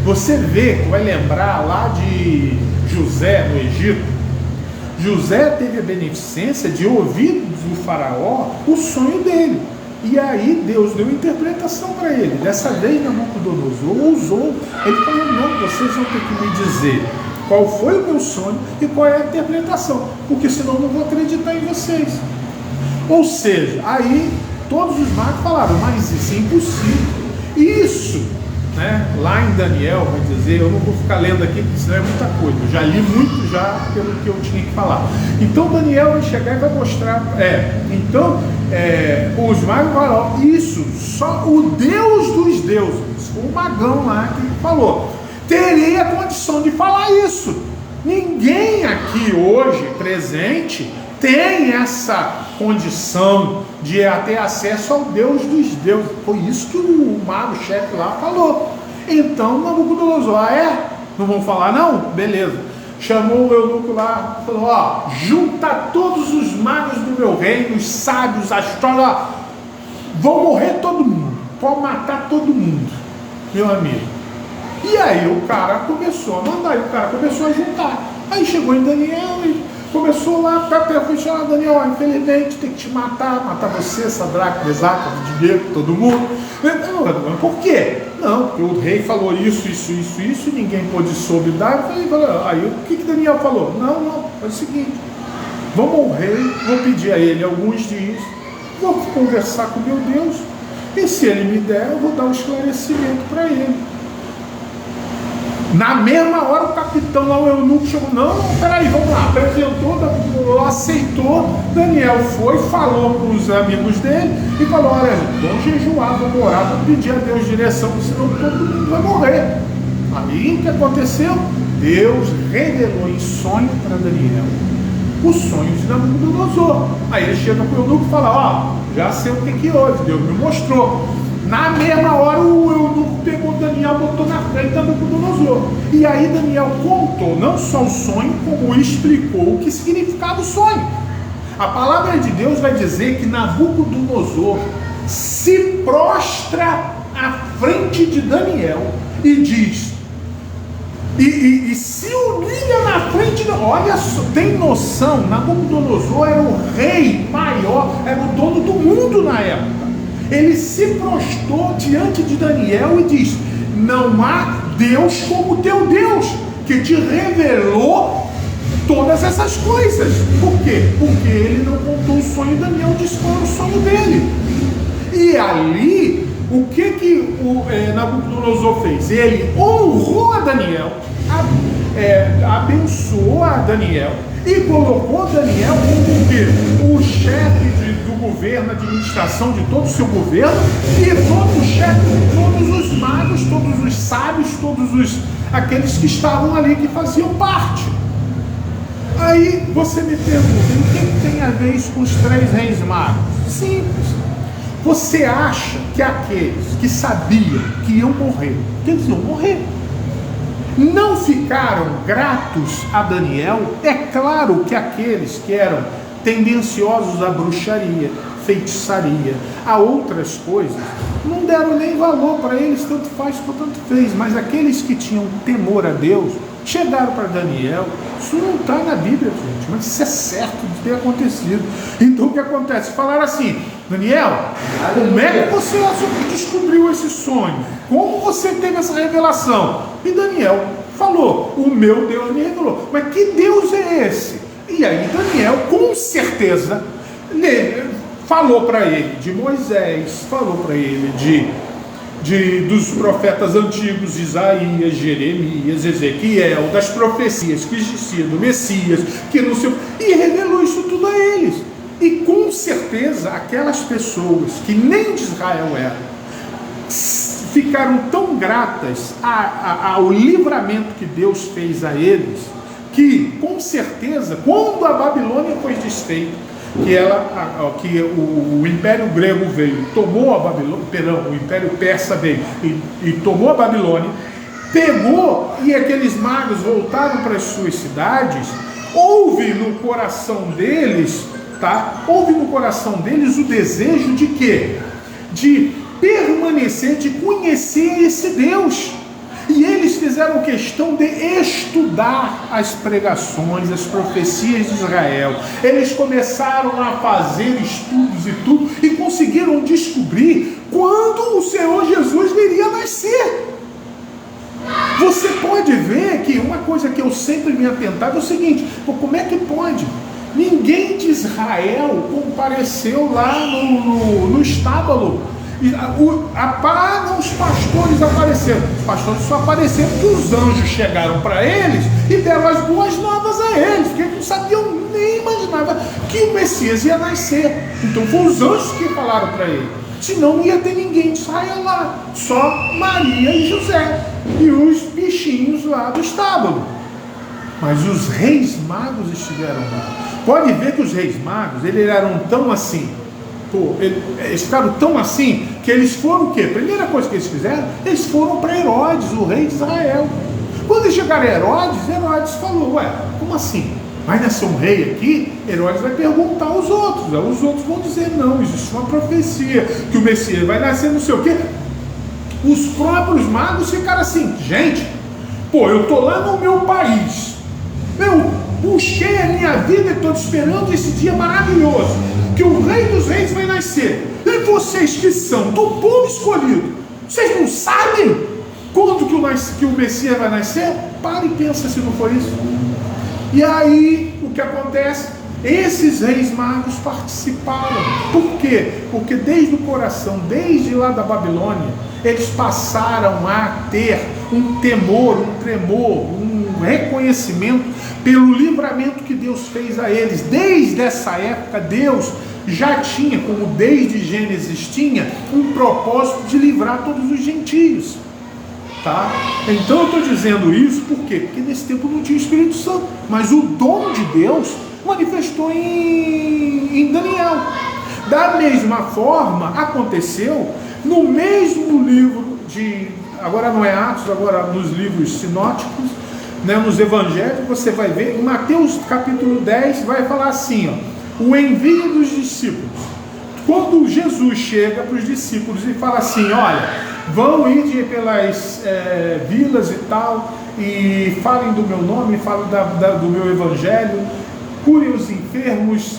Você vê, vai lembrar lá de José no Egito. José teve a beneficência de ouvir do faraó o sonho dele. E aí Deus deu interpretação para ele. Dessa vez Nabucodonosor ousou. Ele falou: não, vocês vão ter que me dizer qual foi o meu sonho e qual é a interpretação, porque senão eu não vou acreditar em vocês. Ou seja, aí todos os magos falaram: mas isso é impossível. Isso né, lá em Daniel, vai dizer, eu não vou ficar lendo aqui, porque senão é muita coisa, eu já li muito já pelo que eu tinha que falar. Então Daniel vai chegar e vai mostrar, os magos falam, isso, só o Deus dos deuses, o magão lá que falou, teria a condição de falar isso. Ninguém aqui hoje, presente, tem essa condição de ter acesso ao Deus dos deuses. Foi isso que o mago-chefe lá falou. Então Nabucodonosor, não vão falar não? Beleza. Chamou o eunuco lá, falou, junta todos os magos do meu reino, os sábios, astrólogos, vão morrer todo mundo, pode matar todo mundo, meu amigo. E aí o cara começou a mandar, e o cara começou a juntar. Aí chegou em Daniel e começou lá, foi chamar Daniel, infelizmente tem que te matar você, Sadraque, Mesaque, Abednego, todo mundo. Não, por quê? Não, porque o rei falou isso, e ninguém pôde soube dar. Aí o que Daniel falou? Não, é o seguinte, vou morrer, vou pedir a ele alguns dias, vou conversar com meu Deus, e se ele me der, eu vou dar um esclarecimento para ele. Na mesma hora o capitão lá, o eunuco, chegou, não, peraí, vamos lá, apresentou, aceitou, Daniel foi, falou para os amigos dele e falou, olha, vamos jejuar, vamos orar, vamos pedir a Deus direção, senão todo mundo vai morrer. Aí o que aconteceu? Deus revelou em sonho para Daniel o sonho de Nabucodonosor. Aí ele chega para o eunuco e fala, já sei o que houve, Deus me mostrou. Na mesma hora o eunuco pegou Daniel, botou na frente da Nabucodonosor. E aí Daniel contou não só o sonho, como explicou o que significava o sonho. A palavra de Deus vai dizer que Nabucodonosor se prostra à frente de Daniel e diz, e se humilha na frente, olha só, tem noção, Nabucodonosor era o rei maior, era o dono do mundo na época. Ele se prostrou diante de Daniel e diz, não há Deus como teu Deus, que te revelou todas essas coisas. Por quê? Porque ele não contou o sonho, Daniel disse qual era o sonho dele. E ali, o que Nabucodonosor fez? Ele honrou a Daniel, abençoou a Daniel e colocou Daniel como o chefe do governo, administração de todo o seu governo, e todo o chefe de todos os magos, todos os sábios, aqueles que estavam ali, que faziam parte. Aí você me pergunta, o que tem a ver isso com os 3 reis magos? Simples. Você acha que aqueles que sabiam que iam morrer, que eles iam morrer, não ficaram gratos a Daniel? É claro que aqueles que eram tendenciosos à bruxaria, feitiçaria, a outras coisas, não deram nem valor para eles, tanto faz quanto fez. Mas aqueles que tinham temor a Deus, chegaram para Daniel. Isso não está na Bíblia, gente, mas isso é certo de ter acontecido. Então o que acontece? Falaram assim, Daniel, como é que você descobriu esse sonho? Como você teve essa revelação? E Daniel falou, o meu Deus me revelou. Mas que Deus é esse? E aí Daniel, com certeza, falou para ele de Moisés, falou para ele dos profetas antigos, Isaías, Jeremias, Ezequiel, das profecias que existiam do Messias, que não sei, e revelou isso tudo a eles. E com certeza aquelas pessoas que nem de Israel eram, ficaram tão gratas ao livramento que Deus fez a eles, que com certeza, quando a Babilônia foi desfeita, que o Império Grego veio, tomou a Babilônia, o Império Persa veio e tomou a Babilônia, pegou, e aqueles magos voltaram para as suas cidades, houve no coração deles, o desejo de quê? De permanecer, de conhecer esse Deus. E eles fizeram questão de estudar as pregações, as profecias de Israel. Eles começaram a fazer estudos e tudo, e conseguiram descobrir quando o Senhor Jesus viria nascer. Você pode ver que uma coisa que eu sempre me atentava é o seguinte, como é que pode? Ninguém de Israel compareceu lá no estábulo. Não, os pastores apareceram. Os pastores só apareceram porque os anjos chegaram para eles e deram as boas novas a eles, porque eles não sabiam, nem imaginavam que o Messias ia nascer. Então foram os anjos que falaram para ele. Senão não ia ter ninguém de Israel lá, só Maria e José e os bichinhos lá do estábulo. Mas os reis magos estiveram lá. Pode ver que os reis magos, eles eram tão assim, eles ficaram tão assim, que eles foram o quê? A primeira coisa que eles fizeram, eles foram para Herodes, o rei de Israel. Quando eles chegaram a Herodes falou: ué, como assim? Vai nascer um rei aqui? Herodes vai perguntar aos outros. Os outros vão dizer: não, existe uma profecia que o Messias vai nascer não sei o quê. Os próprios magos ficaram assim: gente, eu tô lá no meu país, eu busquei a minha vida e estou esperando esse dia maravilhoso, que o rei dos reis vai nascer. E vocês que são do povo escolhido, vocês não sabem quando que o Messias vai nascer? Para e pensa se não for isso. E aí, o que acontece? Esses reis magos participaram. Por quê? Porque desde o coração, desde lá da Babilônia, eles passaram a ter um temor, um tremor, um reconhecimento pelo livramento que Deus fez a eles. Desde essa época, Deus já tinha, como desde Gênesis tinha, um propósito de livrar todos os gentios. Tá? Então eu estou dizendo isso por quê? Porque nesse tempo não tinha Espírito Santo, mas o dom de Deus manifestou em Daniel. Da mesma forma, aconteceu no mesmo livro agora não é Atos, agora nos livros sinóticos, né, nos evangelhos, você vai ver, em Mateus capítulo 10, vai falar assim, o envio dos discípulos. Quando Jesus chega para os discípulos e fala assim: olha, vão ir pelas vilas e tal, e falem do meu nome, falem do meu evangelho, curem os enfermos,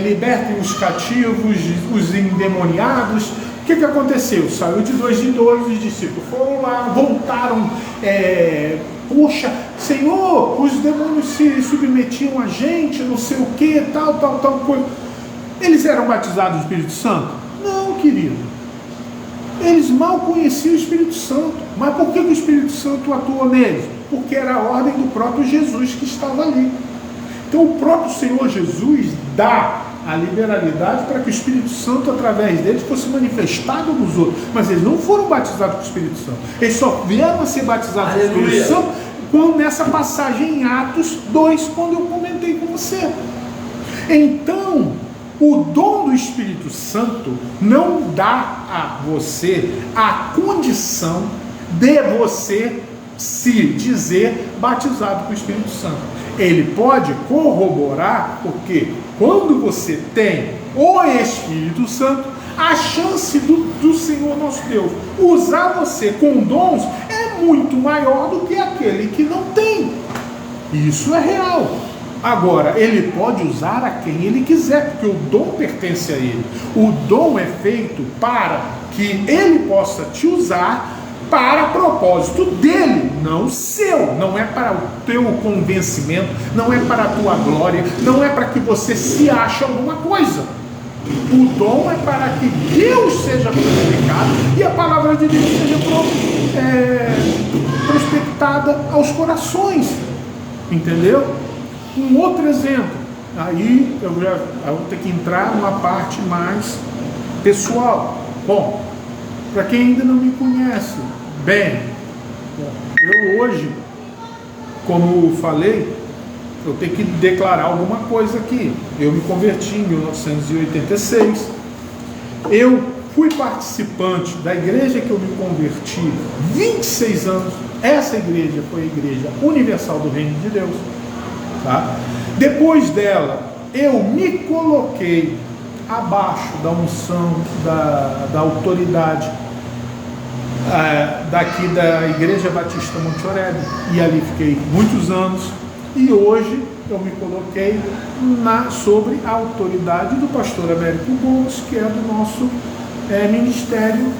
libertem os cativos, os endemoniados. O que aconteceu? Saiu de dois em dois, os discípulos foram lá, voltaram, poxa, Senhor, os demônios se submetiam a gente, não sei o que, tal coisa. Eles eram batizados no Espírito Santo? Não, querido. Eles mal conheciam o Espírito Santo. Mas por que o Espírito Santo atuou neles? Porque era a ordem do próprio Jesus que estava ali. Então o próprio Senhor Jesus dá a liberalidade para que o Espírito Santo, através deles, fosse manifestado nos outros. Mas eles não foram batizados com o Espírito Santo. Eles só vieram a ser batizados com o Espírito Santo nessa passagem em Atos 2, quando eu comentei com você. Então, o dom do Espírito Santo não dá a você a condição de você se dizer batizado com o Espírito Santo. Ele pode corroborar, porque quando você tem o Espírito Santo, a chance do Senhor nosso Deus usar você com dons é muito maior do que aquele que não tem. Isso é real. Agora, ele pode usar a quem ele quiser, porque o dom pertence a ele. O dom é feito para que ele possa te usar para propósito dele, não seu. Não é para o teu convencimento, não é para a tua glória, não é para que você se ache alguma coisa. O dom é para que Deus seja glorificado e a palavra de Deus seja prospectada aos corações. Entendeu? Um outro exemplo, aí eu vou ter que entrar numa parte mais pessoal. Bom, para quem ainda não me conhece bem, eu hoje, como falei, eu tenho que declarar alguma coisa aqui. Eu me converti em 1986. Eu fui participante da igreja que eu me converti 26 anos. Essa igreja foi a Igreja Universal do Reino de Deus. Tá? Depois dela, eu me coloquei abaixo da unção, da autoridade daqui da Igreja Batista Monte Oreb, e ali fiquei muitos anos, e hoje eu me coloquei sobre a autoridade do pastor Américo Gomes, que é do nosso ministério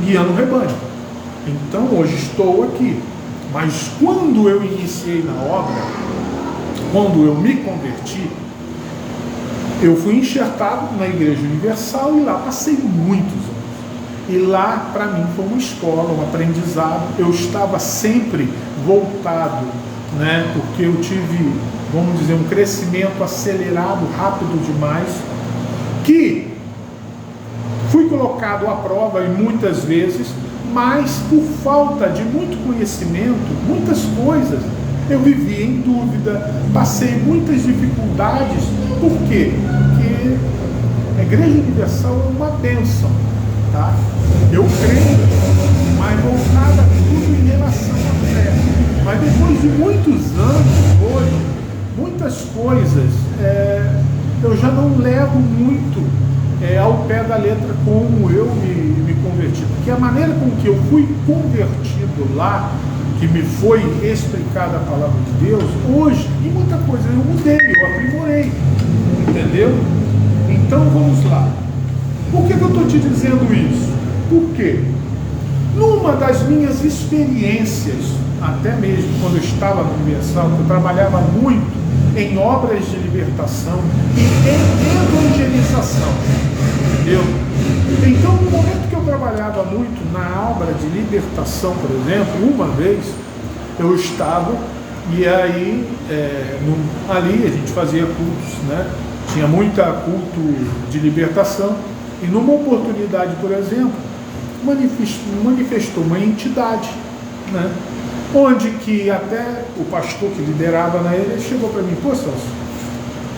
Guiando o Rebanho. Então hoje estou aqui, mas quando eu iniciei na obra, quando eu me converti, eu fui enxertado na Igreja Universal e lá passei muitos anos. E lá, para mim, foi uma escola, um aprendizado. Eu estava sempre voltado, né? Porque eu tive, vamos dizer, um crescimento acelerado, rápido demais, que fui colocado à prova e muitas vezes, mas por falta de muito conhecimento, muitas coisas, eu vivia em dúvida, passei muitas dificuldades. Por quê? Porque a Igreja Universal é uma bênção, tá? Eu creio, mas voltada tudo em relação à fé. Mas depois de muitos anos, hoje, muitas coisas, eu já não levo muito ao pé da letra como eu me converti. Porque a maneira com que eu fui convertido lá, que me foi explicada a palavra de Deus, hoje, em muita coisa eu mudei, eu aprimorei. Entendeu? Então vamos lá. Por que eu estou te dizendo isso? Por quê? Numa das minhas experiências, até mesmo quando eu estava no Universal, eu trabalhava muito em obras de libertação e em evangelização. Entendeu? Então, no momento que eu trabalhava muito na obra de libertação, por exemplo, uma vez eu estava, e aí ali a gente fazia cultos, né? Tinha muita culto de libertação, e numa oportunidade, por exemplo, manifestou uma entidade, né? Onde que até o pastor que liderava na ele chegou para mim: pô, Celso,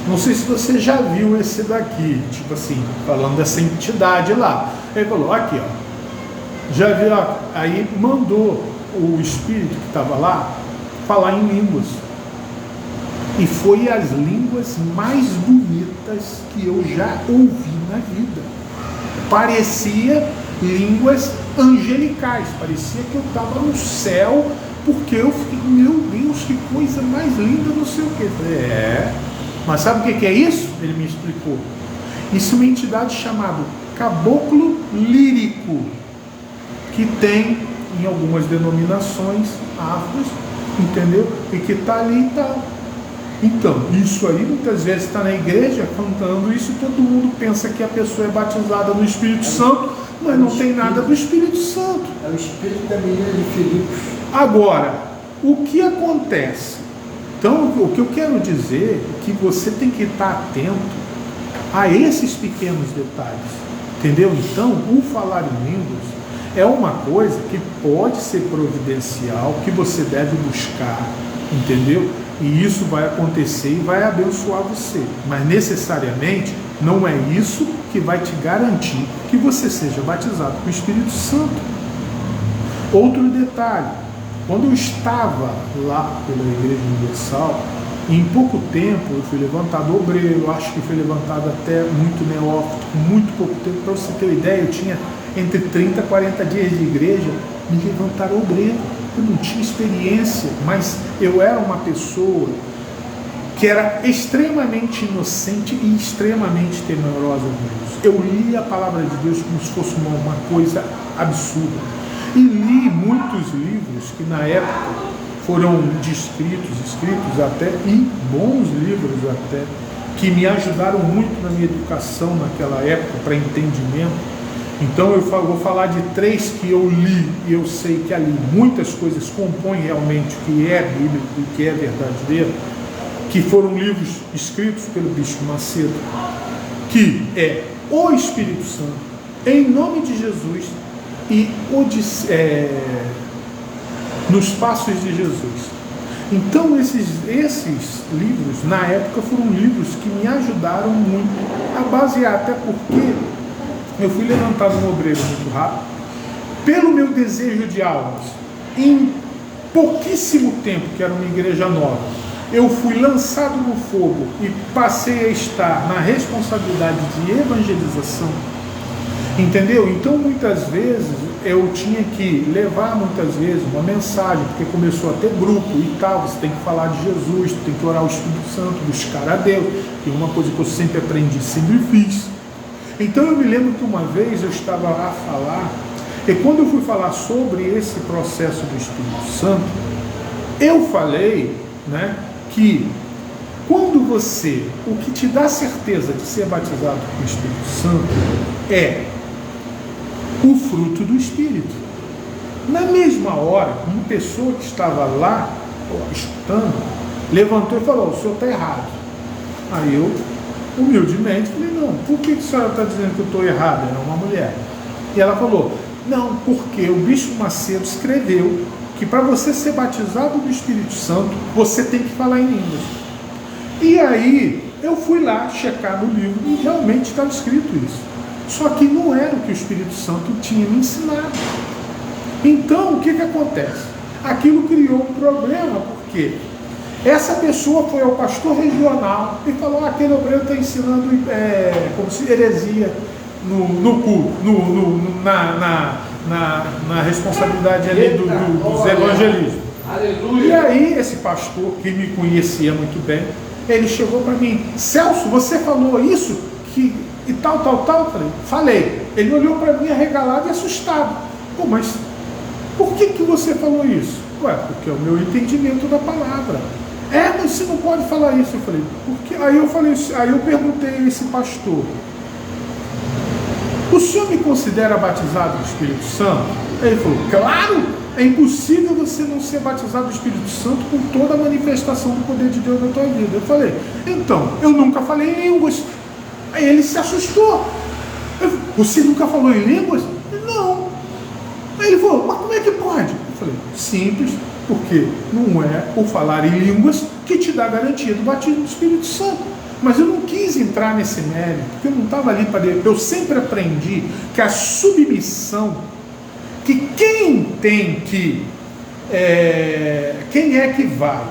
não sei se você já viu esse daqui, tipo assim, falando dessa entidade lá. Ele falou: aqui, ó, já viu? Aí mandou o espírito que estava lá falar em línguas. E foi as línguas mais bonitas que eu já ouvi na vida. Parecia línguas angelicais, parecia que eu estava no céu, porque eu fiquei, meu Deus, que coisa mais linda, não sei o quê. Falei, mas sabe o que é isso? Ele me explicou. Isso é uma entidade chamada caboclo lírico, que tem em algumas denominações afros, entendeu? E que está ali e tal. Então, isso aí muitas vezes está na igreja cantando isso, e todo mundo pensa que a pessoa é batizada no Espírito Santo, mas não tem nada do Espírito Santo. É o Espírito da menina de Filipos. Agora, o que acontece? Então, o que eu quero dizer é que você tem que estar atento a esses pequenos detalhes, entendeu? Então, o falar em línguas é uma coisa que pode ser providencial, que você deve buscar, entendeu? E isso vai acontecer e vai abençoar você. Mas necessariamente não é isso que vai te garantir que você seja batizado com o Espírito Santo. Outro detalhe: quando eu estava lá pela Igreja Universal, em pouco tempo eu fui levantado obreiro, acho que fui levantado até muito neófito, com muito pouco tempo. Para você ter uma ideia, eu tinha entre 30 e 40 dias de igreja, me levantaram obreiro. Eu não tinha experiência, mas eu era uma pessoa que era extremamente inocente e extremamente temerosa de Deus. Eu li a palavra de Deus como se fosse uma coisa absurda. E li muitos livros que na época foram escritos até, e bons livros até, que me ajudaram muito na minha educação naquela época, para entendimento. Então eu vou falar de 3 que eu li, e eu sei que ali muitas coisas compõem realmente o que é bíblico e o que é verdadeiro, que foram livros escritos pelo Bispo Macedo, que é O Espírito Santo, Em Nome de Jesus e Nos Passos de Jesus. Então esses livros, na época, foram livros que me ajudaram muito a basear, até porque eu fui levantado no obreiro muito rápido, pelo meu desejo de almas. Em pouquíssimo tempo, que era uma igreja nova, eu fui lançado no fogo e passei a estar na responsabilidade de evangelização. Entendeu? Então muitas vezes eu tinha que levar muitas vezes uma mensagem, porque começou a ter grupo e tal, você tem que falar de Jesus, tem que orar o Espírito Santo, buscar a Deus, que é uma coisa que eu sempre aprendi, sempre fiz. Então eu me lembro que uma vez eu estava a falar, e quando eu fui falar sobre esse processo do Espírito Santo, eu falei, né, que quando o que te dá certeza de ser batizado com o Espírito Santo é o fruto do Espírito. Na mesma hora, uma pessoa que estava lá, escutando, levantou e falou: o senhor está errado. Aí eu, humildemente, falei: não, por que a senhora está dizendo que eu estou errado? Era uma mulher. E ela falou: não, porque o Bispo Macedo escreveu que para você ser batizado do Espírito Santo, você tem que falar em línguas. E aí eu fui lá checar no livro e realmente estava escrito isso. Só que não era o que o Espírito Santo tinha me ensinado. Então, o que acontece? Aquilo criou um problema, porque essa pessoa foi ao pastor regional e falou: aquele obreiro está ensinando como se heresia no culto, na responsabilidade ali dos evangelistas. Aleluia. E aí, esse pastor, que me conhecia muito bem, ele chegou para mim: Celso, você falou isso? E tal. Eu falei. Ele olhou para mim arregalado e assustado. Pô, mas por que você falou isso? Ué, porque é o meu entendimento da palavra. Mas você não pode falar isso. Eu falei: por quê? Aí eu perguntei a esse pastor: o senhor me considera batizado do Espírito Santo? Aí ele falou: claro, é impossível você não ser batizado do Espírito Santo com toda a manifestação do poder de Deus na tua vida. Eu falei: então, eu nunca falei em línguas. Aí ele se assustou. Você nunca falou em línguas? Não. Aí ele falou: mas como é que pode? Eu falei: simples, porque não é o falar em línguas que te dá garantia do batismo do Espírito Santo. Mas eu não quis entrar nesse mérito, porque eu não estava ali para... Eu sempre aprendi que a submissão, que quem é que vai,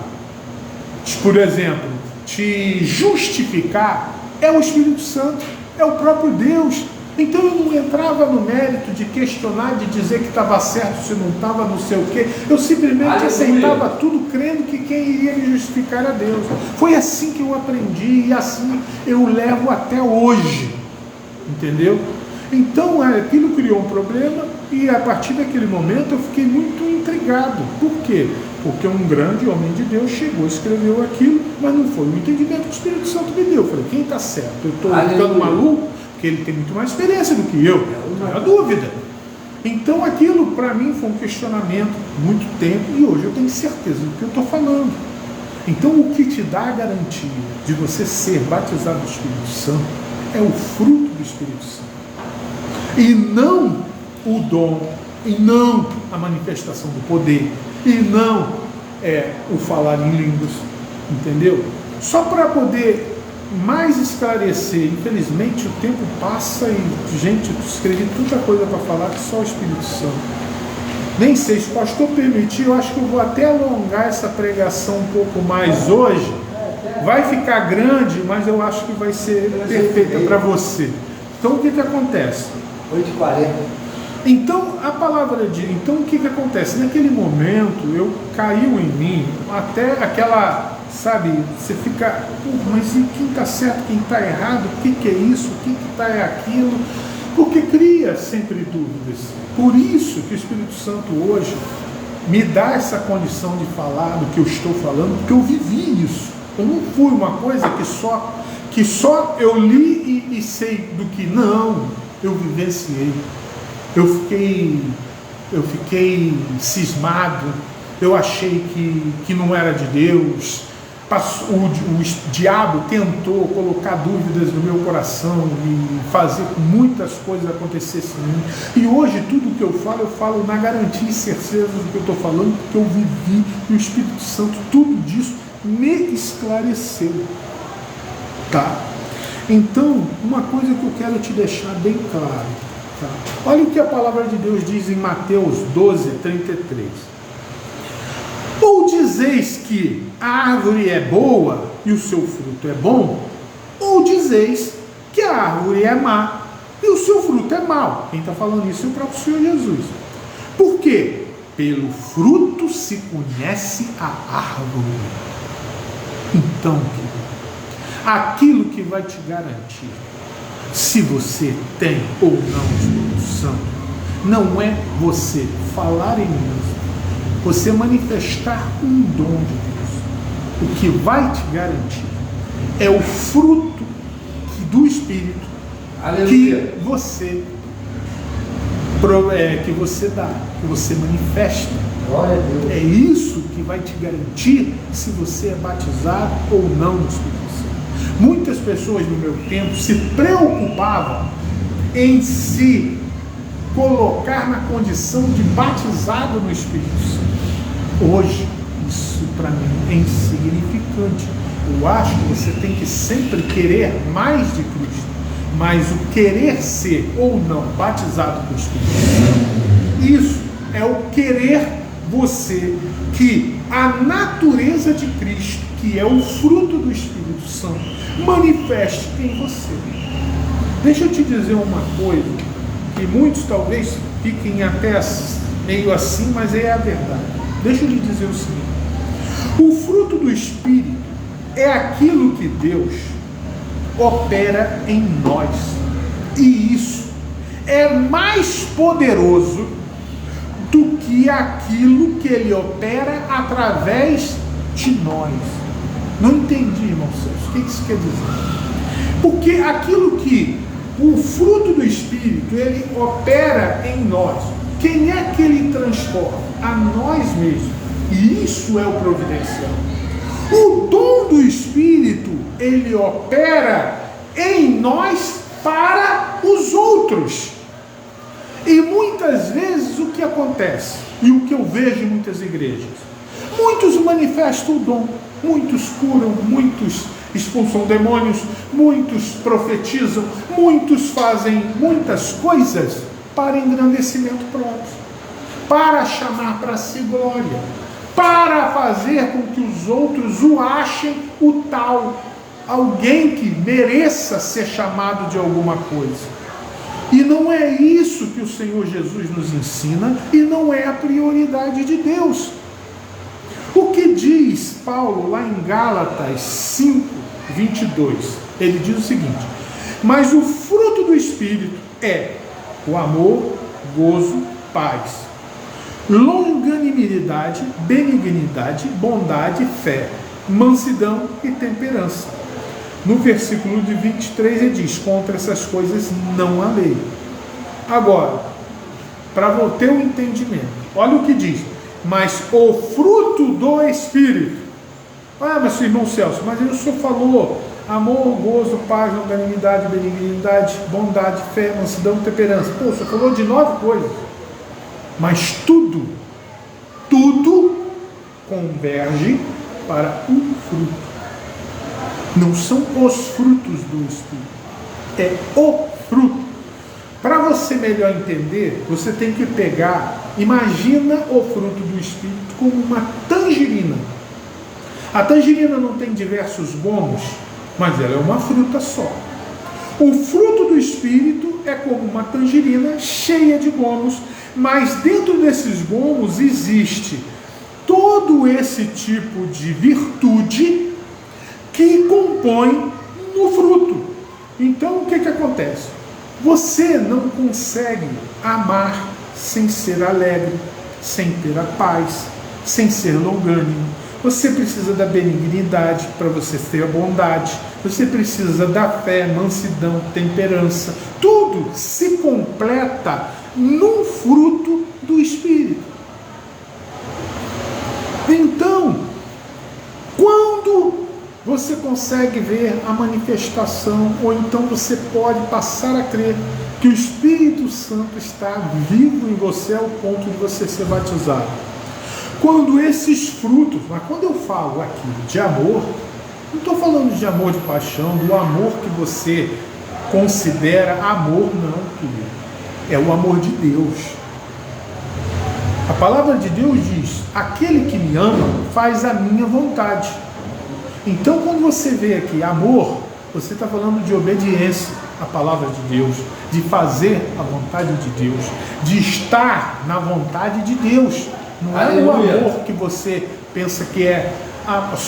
por exemplo, te justificar, é o Espírito Santo, é o próprio Deus. Então eu não entrava no mérito de questionar, de dizer que estava certo, se não estava, não sei o quê. Eu simplesmente aceitava tudo, crendo que quem iria me justificar era Deus. Foi assim que eu aprendi e assim eu levo até hoje. Entendeu? Então aquilo criou um problema e a partir daquele momento eu fiquei muito intrigado. Por quê? Porque um grande homem de Deus chegou, escreveu aquilo, mas não foi o entendimento que o Espírito Santo me deu. Eu falei: quem está certo? Eu estou ficando maluco? Porque ele tem muito mais experiência do que eu, não é dúvida. Então aquilo para mim foi um questionamento muito tempo e hoje eu tenho certeza do que eu estou falando. Então o que te dá a garantia de você ser batizado do Espírito Santo é o fruto do Espírito Santo. E não o dom, e não a manifestação do poder, e não o falar em línguas, entendeu? Só para poder mais esclarecer, infelizmente o tempo passa e, gente, eu escrevi tanta coisa para falar que só o Espírito Santo. Nem sei, se o pastor permitir, eu acho que eu vou até alongar essa pregação um pouco mais hoje. Vai ficar grande, mas eu acho que vai ser perfeita para você. Então o que acontece? 8h40. Então a palavra de... Então o que acontece? Naquele momento caiu em mim até aquela... Sabe, você fica, mas e quem está certo, quem está errado, o que é isso, o que está aquilo? Porque cria sempre dúvidas. Por isso que o Espírito Santo hoje me dá essa condição de falar do que eu estou falando, porque eu vivi isso. Eu não fui uma coisa que só eu li e sei do que. Não, eu vivenciei. Eu fiquei cismado, eu achei que não era de Deus. O diabo tentou colocar dúvidas no meu coração e fazer com muitas coisas acontecessem em mim. E hoje tudo que eu falo na garantia e certeza do que eu estou falando, porque eu vivi e o Espírito Santo, tudo disso me esclareceu. Tá? Então, uma coisa que eu quero te deixar bem claro. Tá? Olha o que a palavra de Deus diz em Mateus 12:33. Ou dizeis que a árvore é boa e o seu fruto é bom, ou dizeis que a árvore é má e o seu fruto é mau. Quem está falando isso é o próprio Senhor Jesus. Por quê? Pelo fruto se conhece a árvore. Então, aquilo que vai te garantir se você tem ou não o Espírito Santo não é você falar em línguas, você manifestar um dom de Deus. O que vai te garantir é o fruto do Espírito. Aleluia. Que você que você dá, que você manifesta. Glória a Deus. É isso que vai te garantir se você é batizado ou não no Espírito Santo. Muitas pessoas no meu tempo se preocupavam em se colocar na condição de batizado no Espírito Santo. Hoje, isso para mim é insignificante. Eu acho que você tem que sempre querer mais de Cristo, mas o querer ser ou não batizado com o Espírito Santo, isso é o querer você que a natureza de Cristo, que é o fruto do Espírito Santo, manifeste em você. Deixa eu te dizer uma coisa, que muitos talvez fiquem até meio assim, mas é a verdade. Deixa eu lhe dizer o seguinte: o fruto do Espírito é aquilo que Deus opera em nós, e isso é mais poderoso do que aquilo que Ele opera através de nós. Não entendi, irmão Celso, o que isso quer dizer? Porque aquilo que o fruto do Espírito, ele opera em nós. Quem é que ele transforma? A nós mesmos. E isso é o providencial. O dom do Espírito, ele opera em nós para os outros. E muitas vezes o que acontece, e o que eu vejo em muitas igrejas, muitos manifestam o dom, muitos curam, muitos expulsam demônios, muitos profetizam, muitos fazem muitas coisas para engrandecimento próprio, para chamar para si glória, para fazer com que os outros o achem o tal, alguém que mereça ser chamado de alguma coisa. E não é isso que o Senhor Jesus nos ensina, e não é a prioridade de Deus. O que diz Paulo lá em Gálatas 5, 22? Ele diz o seguinte: mas o fruto do Espírito é o amor, gozo, paz, longanimidade, benignidade, bondade, fé, mansidão e temperança. No versículo de 23 ele diz: contra essas coisas não há lei. Agora, para ter um entendimento, olha o que diz: mas o fruto do Espírito. Ah, mas irmão Celso, mas ele só falou amor, gozo, paz, longanimidade, benignidade, bondade, fé, mansidão, temperança. Pô, só falou de 9 coisas. Mas tudo converge para um fruto. Não são os frutos do Espírito, é o fruto. Para você melhor entender, você tem que pegar, imagina o fruto do Espírito como uma tangerina. A tangerina não tem diversos gomos, mas ela é uma fruta só. O fruto do Espírito é como uma tangerina cheia de gomos, mas dentro desses gomos existe todo esse tipo de virtude que compõe no fruto. Então o que acontece? Você não consegue amar sem ser alegre, sem ter a paz, sem ser longânimo. Você precisa da benignidade para você ter a bondade. Você precisa da fé, mansidão, temperança. Tudo se completa num fruto do Espírito. Então, quando você consegue ver a manifestação, ou então você pode passar a crer que o Espírito Santo está vivo em você ao ponto de você ser batizado. Quando esses frutos, mas quando eu falo aqui de amor, não estou falando de amor de paixão, do amor que você considera amor, não, querido. É o amor de Deus. A palavra de Deus diz: aquele que me ama faz a minha vontade. Então, quando você vê aqui amor, você está falando de obediência à palavra de Deus, de fazer a vontade de Deus, de estar na vontade de Deus. Não é o amor que você pensa que é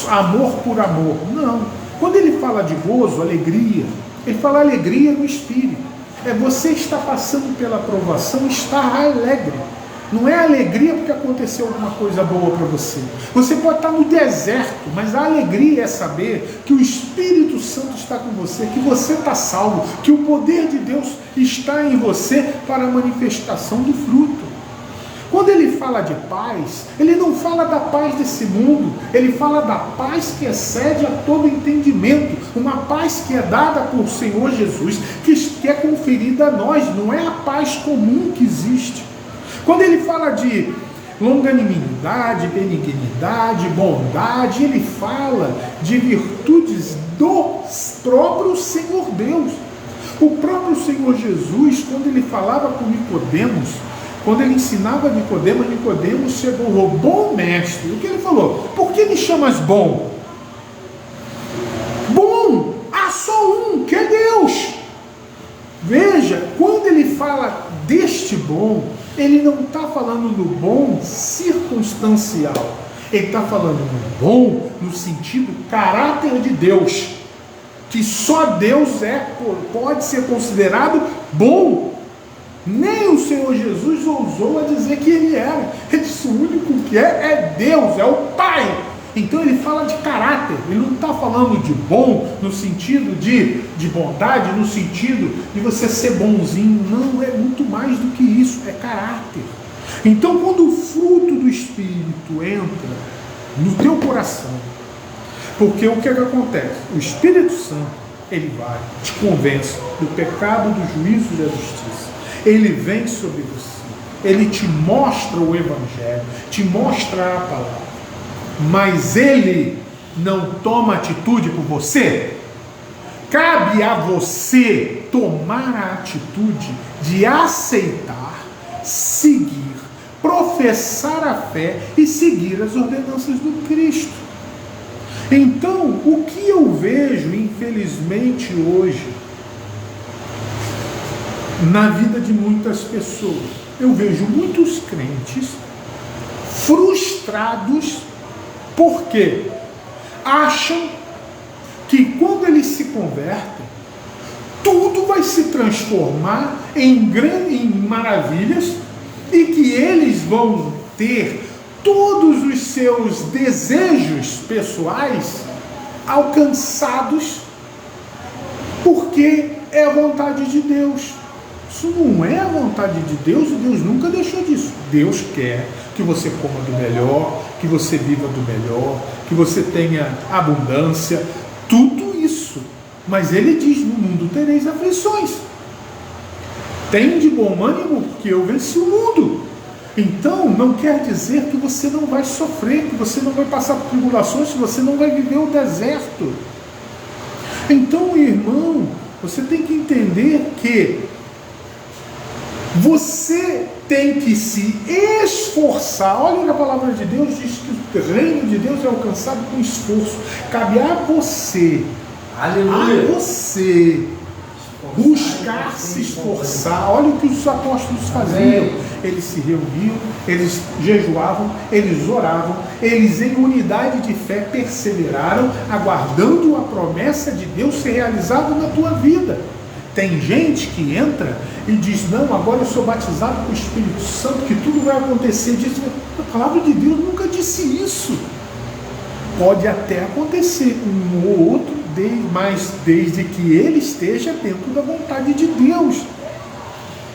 amor por amor. Não. Quando ele fala de gozo, alegria, ele fala alegria no Espírito. É você estar passando pela provação, estar alegre. Não é alegria porque aconteceu alguma coisa boa para você. Você pode estar no deserto, mas a alegria é saber que o Espírito Santo está com você, que você está salvo, que o poder de Deus está em você para a manifestação do fruto. Quando ele fala de paz, ele não fala da paz desse mundo, ele fala da paz que excede a todo entendimento, uma paz que é dada por Senhor Jesus, que é conferida a nós, não é a paz comum que existe. Quando ele fala de longanimidade, benignidade, bondade, ele fala de virtudes do próprio Senhor Deus. O próprio Senhor Jesus, quando ele falava com Nicodemos, quando ele ensinava Nicodemos, Nicodemos chegou e falou: bom mestre. O que ele falou? Por que me chamas bom? Bom, há só um, que é Deus. Veja, quando ele fala deste bom, ele não está falando do bom circunstancial. Ele está falando do bom no sentido caráter de Deus, que só Deus pode ser considerado bom. Nem o Senhor Jesus ousou a dizer que ele era. Ele disse: o único que é Deus, é o Pai. Então ele fala de caráter. Ele não está falando de bom no sentido de bondade, no sentido de você ser bonzinho. Não, é muito mais do que isso, é caráter. Então quando o fruto do Espírito entra no teu coração, porque o que acontece? O Espírito Santo, ele vai, te convence do pecado, do juízo e da justiça. Ele vem sobre você, ele te mostra o Evangelho, te mostra a palavra, mas ele não toma atitude por você. Cabe a você tomar a atitude de aceitar, seguir, professar a fé e seguir as ordenanças do Cristo. Então, o que eu vejo, infelizmente, hoje, na vida de muitas pessoas, eu vejo muitos crentes frustrados porque acham que quando eles se convertem, tudo vai se transformar em maravilhas e que eles vão ter todos os seus desejos pessoais alcançados porque é a vontade de Deus. Isso não é a vontade de Deus, e Deus nunca deixou disso. Deus quer que você coma do melhor, que você viva do melhor, que você tenha abundância, tudo isso. Mas ele diz: no mundo tereis aflições. Tem de bom ânimo, porque eu venci o mundo. Então, não quer dizer que você não vai sofrer, que você não vai passar por tribulações, que você não vai viver o deserto. Então, irmão, você tem que entender que você tem que se esforçar. Olha que a palavra de Deus diz que o reino de Deus é alcançado com esforço. Cabe a você, aleluia, a você buscar se esforçar. Olha o que os apóstolos faziam. Eles se reuniam, eles jejuavam, eles oravam, eles em unidade de fé perseveraram, aguardando a promessa de Deus ser realizada na tua vida. Tem gente que entra e diz: não, agora eu sou batizado com o Espírito Santo, que tudo vai acontecer. Diz: a palavra de Deus nunca disse isso. Pode até acontecer um ou outro, mas desde que ele esteja dentro da vontade de Deus.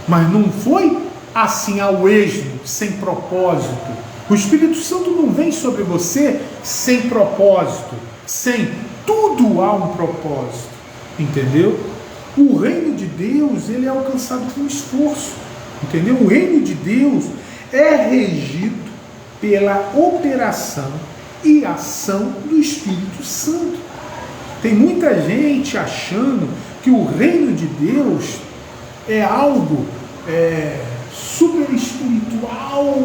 Mas não foi assim ao esmo, sem propósito. O Espírito Santo não vem sobre você sem propósito, sem tudo há um propósito, entendeu? O reino de Deus, ele é alcançado com esforço, entendeu? O reino de Deus é regido pela operação e ação do Espírito Santo. Tem muita gente achando que o reino de Deus é algo super espiritual,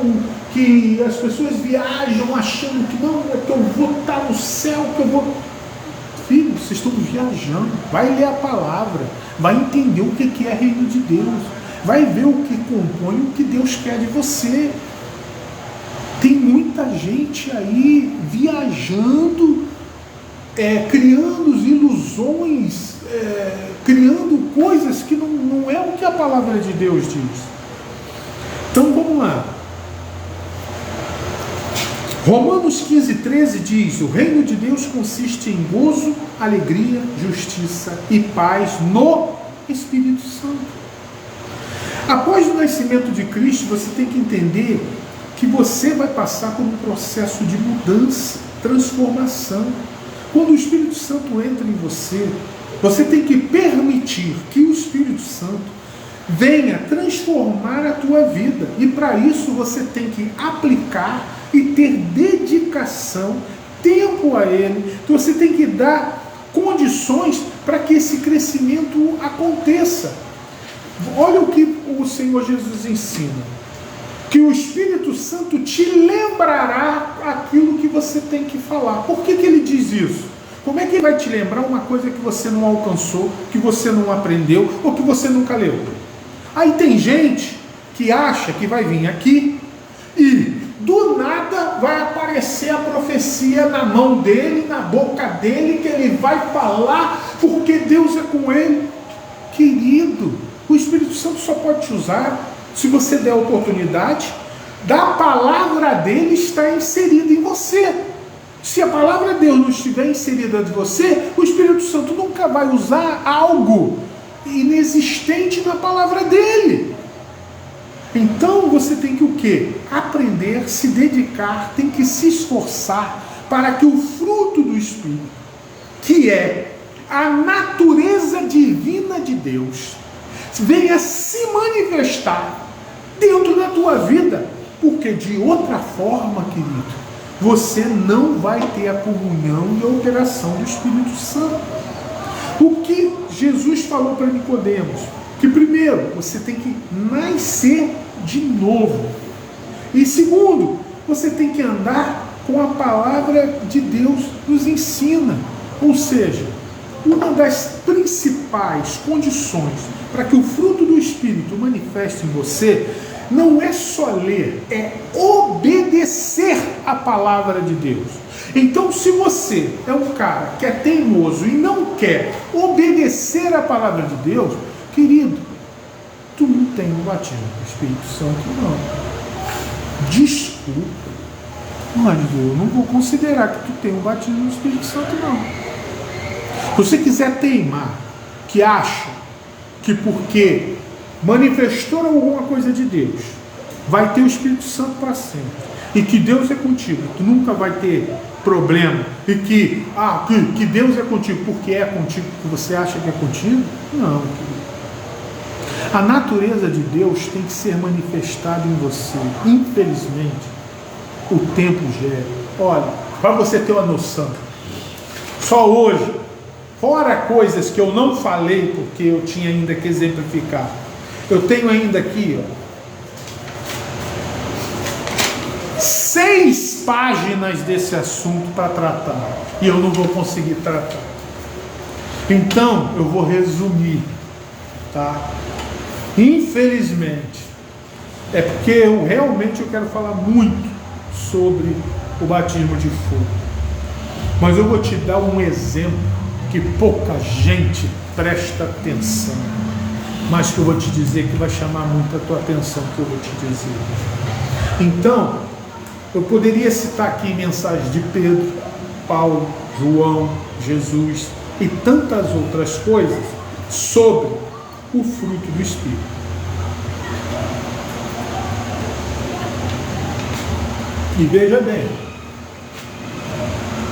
que as pessoas viajam achando que não, é que eu vou estar no céu, que eu vou... Filho, vocês estão viajando. Vai ler a palavra, vai entender o que é reino de Deus, vai ver o que compõe o que Deus quer de você. Tem muita gente aí viajando, criando ilusões, criando coisas que não é o que a palavra de Deus diz. Então vamos lá. Romanos 15:13 diz: o reino de Deus consiste em gozo, alegria, justiça e paz no Espírito Santo. Após o nascimento de Cristo, você tem que entender que você vai passar por um processo de mudança, transformação. Quando o Espírito Santo entra em você, você tem que permitir que o Espírito Santo venha transformar a tua vida. E para isso você tem que aplicar e ter dedicação, tempo a Ele. Então você tem que dar condições para que esse crescimento aconteça. Olha o que o Senhor Jesus ensina: que o Espírito Santo te lembrará aquilo que você tem que falar. Por que Ele diz isso? Como é que Ele vai te lembrar uma coisa que você não alcançou, que você não aprendeu ou que você nunca leu? Aí tem gente que acha que vai vir aqui e do nada vai aparecer a profecia na mão dele, na boca dele, que ele vai falar porque Deus é com ele. Querido, o Espírito Santo só pode te usar se você der a oportunidade da palavra dele estar inserida em você. Se a palavra de Deus não estiver inserida em você, o Espírito Santo nunca vai usar algo inexistente na palavra dele. Então você tem que o quê? Aprender, se dedicar, tem que se esforçar para que o fruto do Espírito, que é a natureza divina de Deus, venha se manifestar dentro da tua vida, porque de outra forma, querido, você não vai ter a comunhão e a operação do Espírito Santo. O que Jesus falou para Nicodemos? Que primeiro, você tem que nascer de novo. E segundo, você tem que andar com a palavra de Deus nos ensina. Ou seja, uma das principais condições para que o fruto do Espírito manifeste em você não é só ler, é obedecer a palavra de Deus. Então, se você é um cara que é teimoso e não quer obedecer a palavra de Deus, querido, tu não tem um batismo do Espírito Santo, não. Desculpa, mas eu não vou considerar que tu tem um batismo do Espírito Santo, não. Se você quiser teimar, que acha que porque manifestou alguma coisa de Deus, vai ter o Espírito Santo para sempre, e que Deus é contigo, tu nunca vai ter problema, e que Deus é contigo porque é contigo, porque você acha que é contigo, não, querido. A natureza de Deus tem que ser manifestada em você. Infelizmente, o tempo gera. Olha, para você ter uma noção, só hoje, fora coisas que eu não falei porque eu tinha ainda que exemplificar, eu tenho ainda aqui, 6 páginas desse assunto para tratar, e eu não vou conseguir tratar. Então, eu vou resumir, tá? Infelizmente, é porque eu realmente quero falar muito sobre o batismo de fogo. Mas eu vou te dar um exemplo que pouca gente presta atenção, mas que eu vou te dizer que vai chamar muito a tua atenção, que eu vou te dizer. Então, eu poderia citar aqui mensagens de Pedro, Paulo, João, Jesus e tantas outras coisas sobre o fruto do Espírito. E veja bem,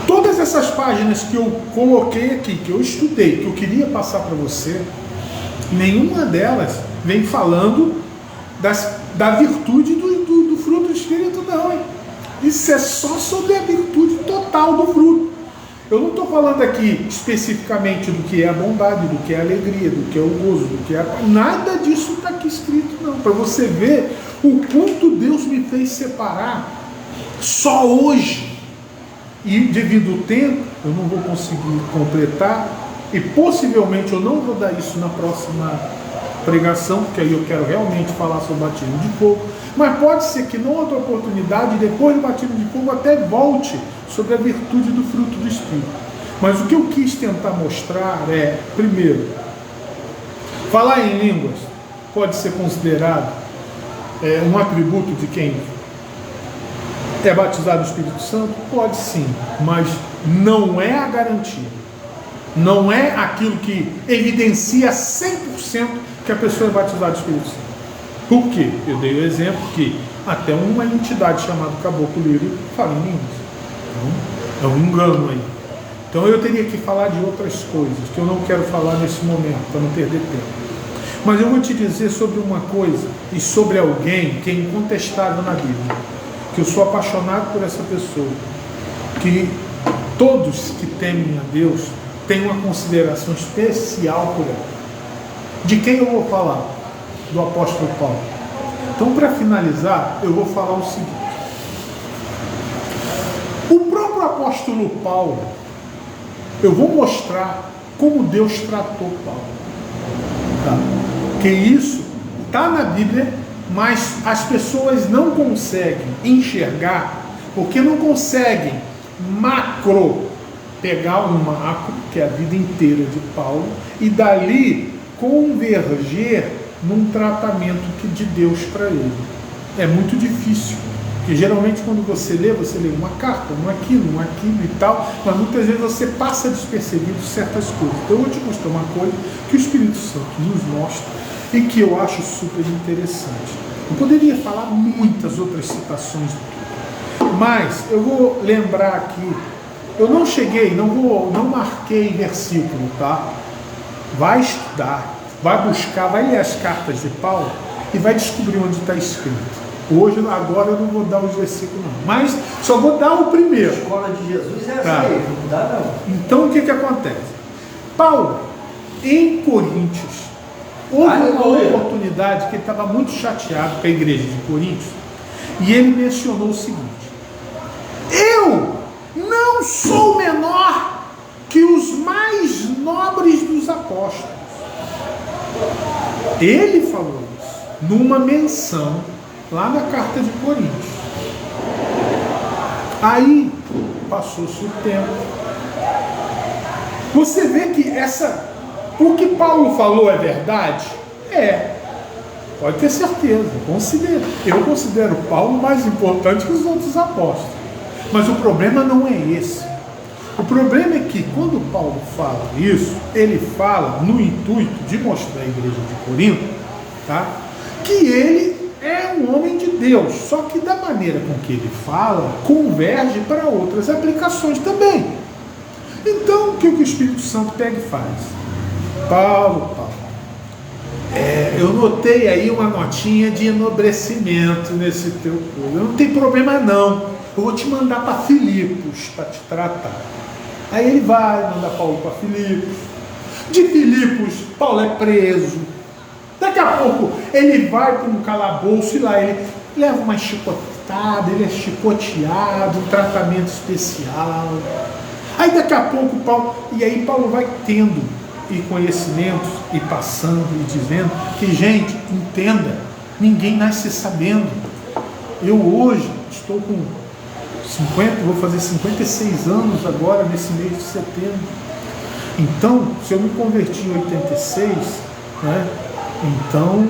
todas essas páginas que eu coloquei aqui, que eu estudei, que eu queria passar para você, nenhuma delas vem falando da virtude do fruto do Espírito, não, hein? Isso é só sobre a virtude total do fruto. Eu não estou falando aqui especificamente do que é a bondade, do que é a alegria, do que é o gozo, do que é nada disso está aqui escrito, não. Para você ver o quanto Deus me fez separar só hoje. E devido ao tempo, eu não vou conseguir completar, e possivelmente eu não vou dar isso na próxima pregação, porque aí eu quero realmente falar sobre o batismo de fogo. Mas pode ser que numa outra oportunidade, depois do batismo de fogo, até volte sobre a virtude do fruto do Espírito. Mas o que eu quis tentar mostrar é, primeiro, falar em línguas pode ser considerado um atributo de quem É batizado no Espírito Santo? Pode sim, mas não é a garantia. Não é aquilo que evidencia 100% que a pessoa é batizada no Espírito Santo. Por quê? Eu dei o exemplo que até uma entidade chamada Caboclo Lírio fala em línguas. Então, é um engano aí. Então eu teria que falar de outras coisas que eu não quero falar nesse momento, para não perder tempo. Mas eu vou te dizer sobre uma coisa e sobre alguém que é incontestável na Bíblia, que eu sou apaixonado por essa pessoa, que todos que temem a Deus têm uma consideração especial por ela. De quem eu vou falar? Do apóstolo Paulo. Então, para finalizar, eu vou falar o seguinte. O próprio apóstolo Paulo, eu vou mostrar como Deus tratou Paulo. Tá? Que isso está na Bíblia, mas as pessoas não conseguem enxergar, porque não conseguem pegar um macro, que é a vida inteira de Paulo, e dali converger num tratamento de Deus para ele. É muito difícil, porque geralmente quando você lê uma carta, um aquilo e tal, mas muitas vezes você passa despercebido certas coisas. Então eu vou te mostrar uma coisa que o Espírito Santo nos mostra e que eu acho super interessante. Eu poderia falar muitas outras citações, mas eu vou lembrar aqui, eu não cheguei, não marquei versículo, tá? Vai estudar, vai buscar, vai ler as cartas de Paulo e vai descobrir onde está escrito. Hoje, agora eu não vou dar os versículos não, mas só vou dar o primeiro. A escola de Jesus é essa aí, não dá não. Então o que acontece? Paulo, em Coríntios, houve uma oportunidade que ele estava muito chateado com a igreja de Coríntios, e ele mencionou o seguinte: eu não sou menor que os mais nobres dos apóstolos. Ele falou isso numa menção lá na carta de Coríntios. Aí passou-se o tempo. Você vê que o que Paulo falou é verdade? Pode ter certeza, eu considero Paulo mais importante que os outros apóstolos. Mas o problema não é esse. O problema é que quando Paulo fala isso, ele fala no intuito de mostrar à igreja de Corinto, tá, que ele é um homem de Deus, só que da maneira com que ele fala, converge para outras aplicações também. Então, o que o Espírito Santo pega e faz? Paulo, eu notei aí uma notinha de enobrecimento nesse teu povo. Não tem problema não, eu vou te mandar para Filipos para te tratar. Aí ele vai mandar Paulo para Filipos. De Filipos, Paulo é preso. Daqui a pouco ele vai para um calabouço e lá ele leva uma chicotada, ele é chicoteado, um tratamento especial. Aí daqui a pouco Paulo vai tendo e conhecimentos e passando e dizendo que, gente, entenda, ninguém nasce sabendo. Eu hoje estou com vou fazer 56 anos agora nesse mês de setembro. Então, se eu me converti em 86, né? Então,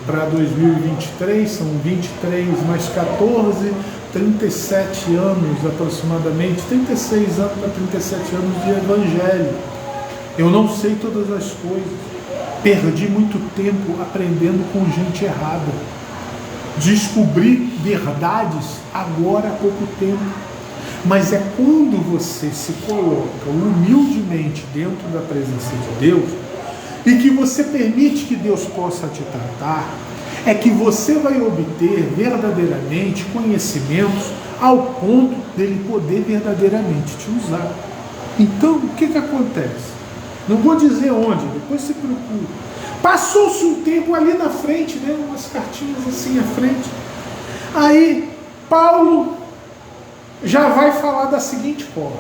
para 2023, são 23 mais 14, 37 anos aproximadamente, 36 anos para 37 anos de evangelho. Eu não sei todas as coisas, perdi muito tempo aprendendo com gente errada, descobri verdades agora há pouco tempo, mas é quando você se coloca humildemente dentro da presença de Deus e que você permite que Deus possa te tratar, é que você vai obter verdadeiramente conhecimentos ao ponto dele poder verdadeiramente te usar. Então, o que acontece? Não vou dizer onde, depois você procura. Passou-se um tempo ali na frente, né, umas cartinhas assim à frente. Aí, Paulo já vai falar da seguinte forma.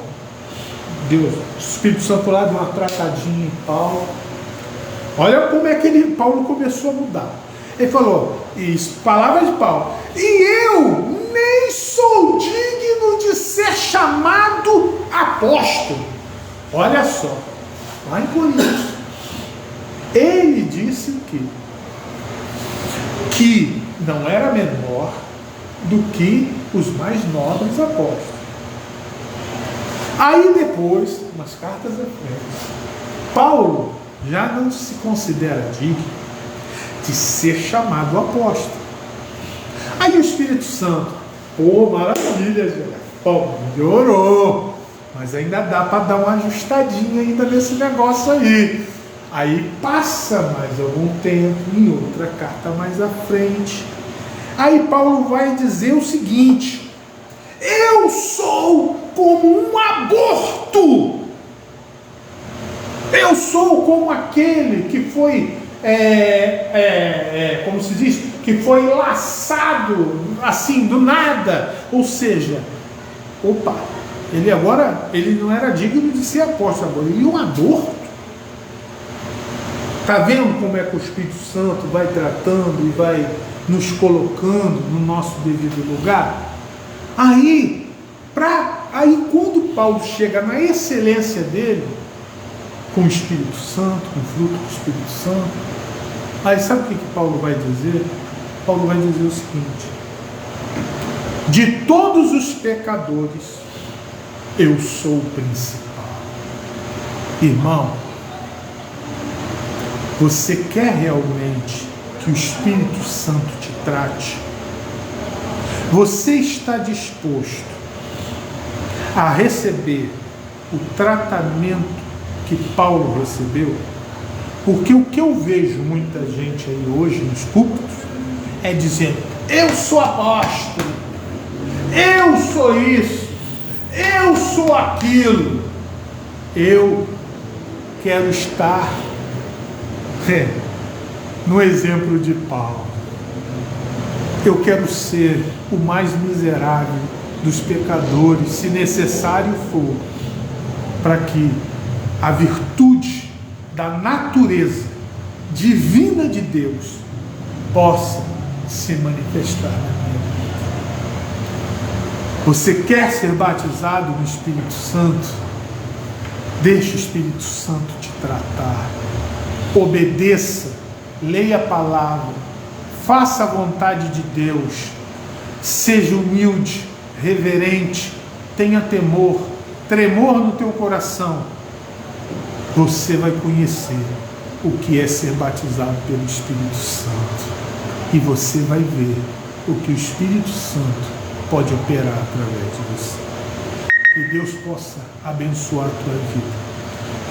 Deus, o Espírito Santo lá deu uma tratadinha em Paulo. Olha como é que Paulo começou a mudar. Ele falou, isso, palavra de Paulo, e eu nem sou digno de ser chamado apóstolo. Olha só, lá em Coríntios, ele disse que não era menor do que os mais nobres apóstolos. Aí depois, umas cartas à frente, Paulo já não se considera digno de ser chamado apóstolo. Aí o Espírito Santo, maravilha, Paulo, melhorou, mas ainda dá para dar uma ajustadinha ainda nesse negócio aí. Aí passa mais algum tempo, em outra carta mais à frente, aí Paulo vai dizer o seguinte: eu sou como um aborto, eu sou como aquele que foi, como se diz, que foi laçado assim do nada, ou seja, ele não era digno de ser apóstolo, agora ele é um aborto. Está vendo como é que o Espírito Santo vai tratando e vai nos colocando no nosso devido lugar? Aí quando Paulo chega na excelência dele, com o Espírito Santo, com o fruto do Espírito Santo, aí sabe o que Paulo vai dizer? Paulo vai dizer o seguinte: de todos os pecadores, eu sou o principal. Irmão, você quer realmente que o Espírito Santo te trate? Você está disposto a receber o tratamento que Paulo recebeu? Porque o que eu vejo muita gente aí hoje nos púlpitos é dizendo: eu sou apóstolo, eu sou isso, eu sou aquilo. Eu quero estar no exemplo de Paulo. Eu quero ser o mais miserável dos pecadores, se necessário for, para que a virtude da natureza divina de Deus possa se manifestar na minha vida. Você quer ser batizado no Espírito Santo? Deixe o Espírito Santo te tratar. Obedeça, leia a palavra, faça a vontade de Deus, seja humilde, reverente, tenha temor, tremor no teu coração. Você vai conhecer o que é ser batizado pelo Espírito Santo, e você vai ver o que o Espírito Santo pode operar através de você. Que Deus possa abençoar a tua vida,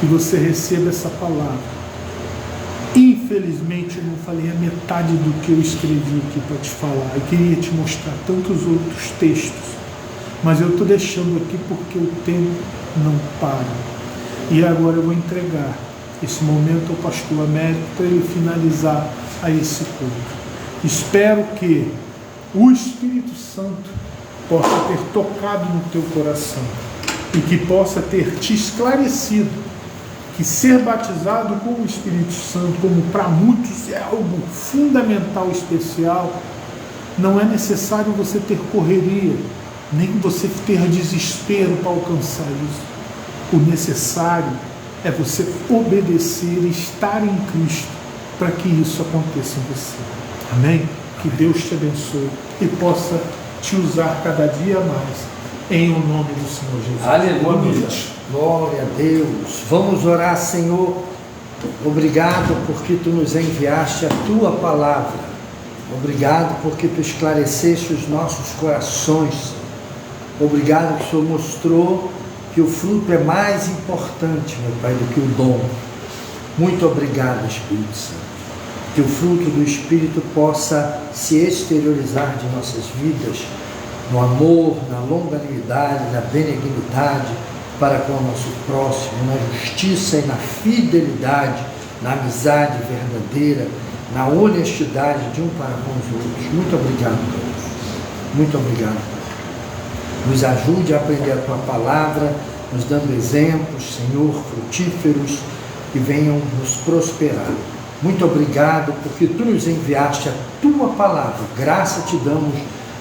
que você receba essa palavra. Infelizmente eu não falei a metade do que eu escrevi aqui para te falar. Eu queria te mostrar tantos outros textos, mas eu estou deixando aqui porque o tempo não para. E agora eu vou entregar esse momento ao pastor Américo para ele finalizar a esse culto. Espero que o Espírito Santo possa ter tocado no teu coração e que possa ter te esclarecido que ser batizado com o Espírito Santo, como para muitos é algo fundamental, especial. Não é necessário você ter correria, nem você ter desespero para alcançar isso. O necessário é você obedecer e estar em Cristo para que isso aconteça em você. Amém? Que Deus te abençoe e possa te usar cada dia mais, em o nome do Senhor Jesus. Aleluia. Glória a Deus. Vamos orar, Senhor. Obrigado porque Tu nos enviaste a Tua palavra. Obrigado porque Tu esclareceste os nossos corações. Obrigado que o Senhor mostrou que o fruto é mais importante, meu Pai, do que o dom. Muito obrigado, Espírito Santo. Que o fruto do Espírito possa se exteriorizar de nossas vidas, no amor, na longanimidade, na benignidade para com o nosso próximo, na justiça e na fidelidade, na amizade verdadeira, na honestidade de um para com os outros. Muito obrigado, Deus. Muito obrigado, Pai. Nos ajude a aprender a Tua palavra, nos dando exemplos, Senhor, frutíferos, que venham nos prosperar. Muito obrigado porque Tu nos enviaste a Tua palavra. Graça te damos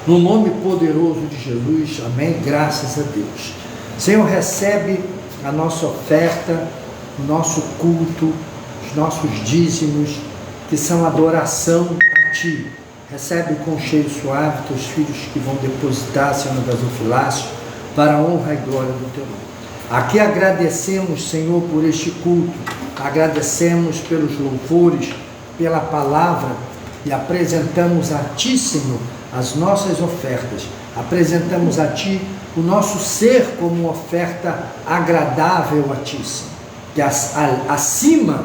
no nome poderoso de Jesus. Amém. Graças a Deus. Senhor, recebe a nossa oferta, o nosso culto, os nossos dízimos, que são adoração a Ti. Recebe com cheiro suave teus filhos que vão depositar, Senhor, no gasofilácio, para a honra e glória do teu nome. Aqui agradecemos, Senhor, por este culto, agradecemos pelos louvores, pela palavra, e apresentamos a Ti, Senhor, as nossas ofertas, apresentamos a Ti o nosso ser como oferta agradável a Ti, Senhor, que acima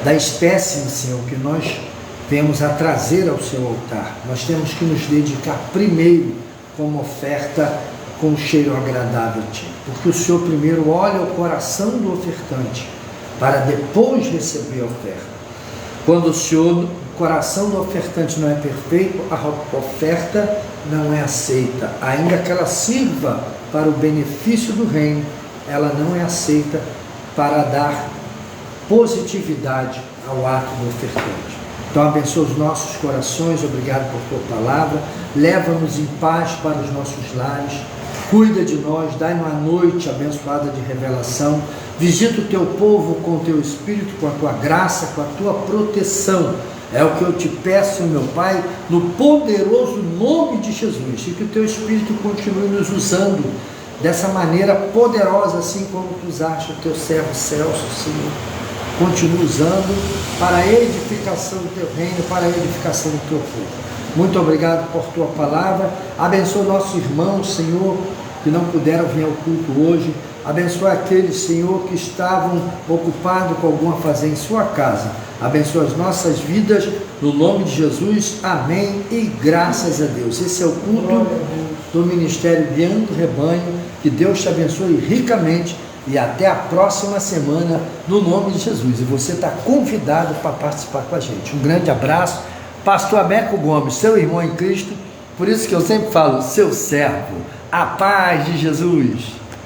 da espécie, Senhor, que nós temos a trazer ao Seu altar, nós temos que nos dedicar primeiro como oferta com um cheiro agradável a Ti, porque o Senhor primeiro olha o coração do ofertante, para depois receber a oferta. Quando o coração do ofertante não é perfeito, a oferta não é aceita, ainda que ela sirva para o benefício do reino, ela não é aceita para dar positividade ao ato do ofertante. Então abençoa os nossos corações, obrigado por Tua palavra, leva-nos em paz para os nossos lares, cuida de nós, dai-nos uma noite abençoada de revelação, visita o Teu povo com o Teu Espírito, com a Tua graça, com a Tua proteção, é o que eu Te peço, meu Pai, no poderoso nome de Jesus, e que o Teu Espírito continue nos usando dessa maneira poderosa, assim como Tu usaste o Teu servo Celso, Senhor, continue usando para a edificação do Teu reino, para a edificação do Teu povo. Muito obrigado por Tua palavra, abençoa nossos irmãos, Senhor, que não puderam vir ao culto hoje, abençoa aqueles, Senhor, que estavam ocupados com alguma fazer em sua casa, abençoa as nossas vidas, no nome de Jesus, amém e graças a Deus. Esse é o culto do Ministério Guiando o Rebanho, que Deus te abençoe ricamente e até a próxima semana, no nome de Jesus. E você está convidado para participar com a gente. Um grande abraço, Pastor Américo Gomes, seu irmão em Cristo, por isso que eu sempre falo, seu servo, a paz de Jesus.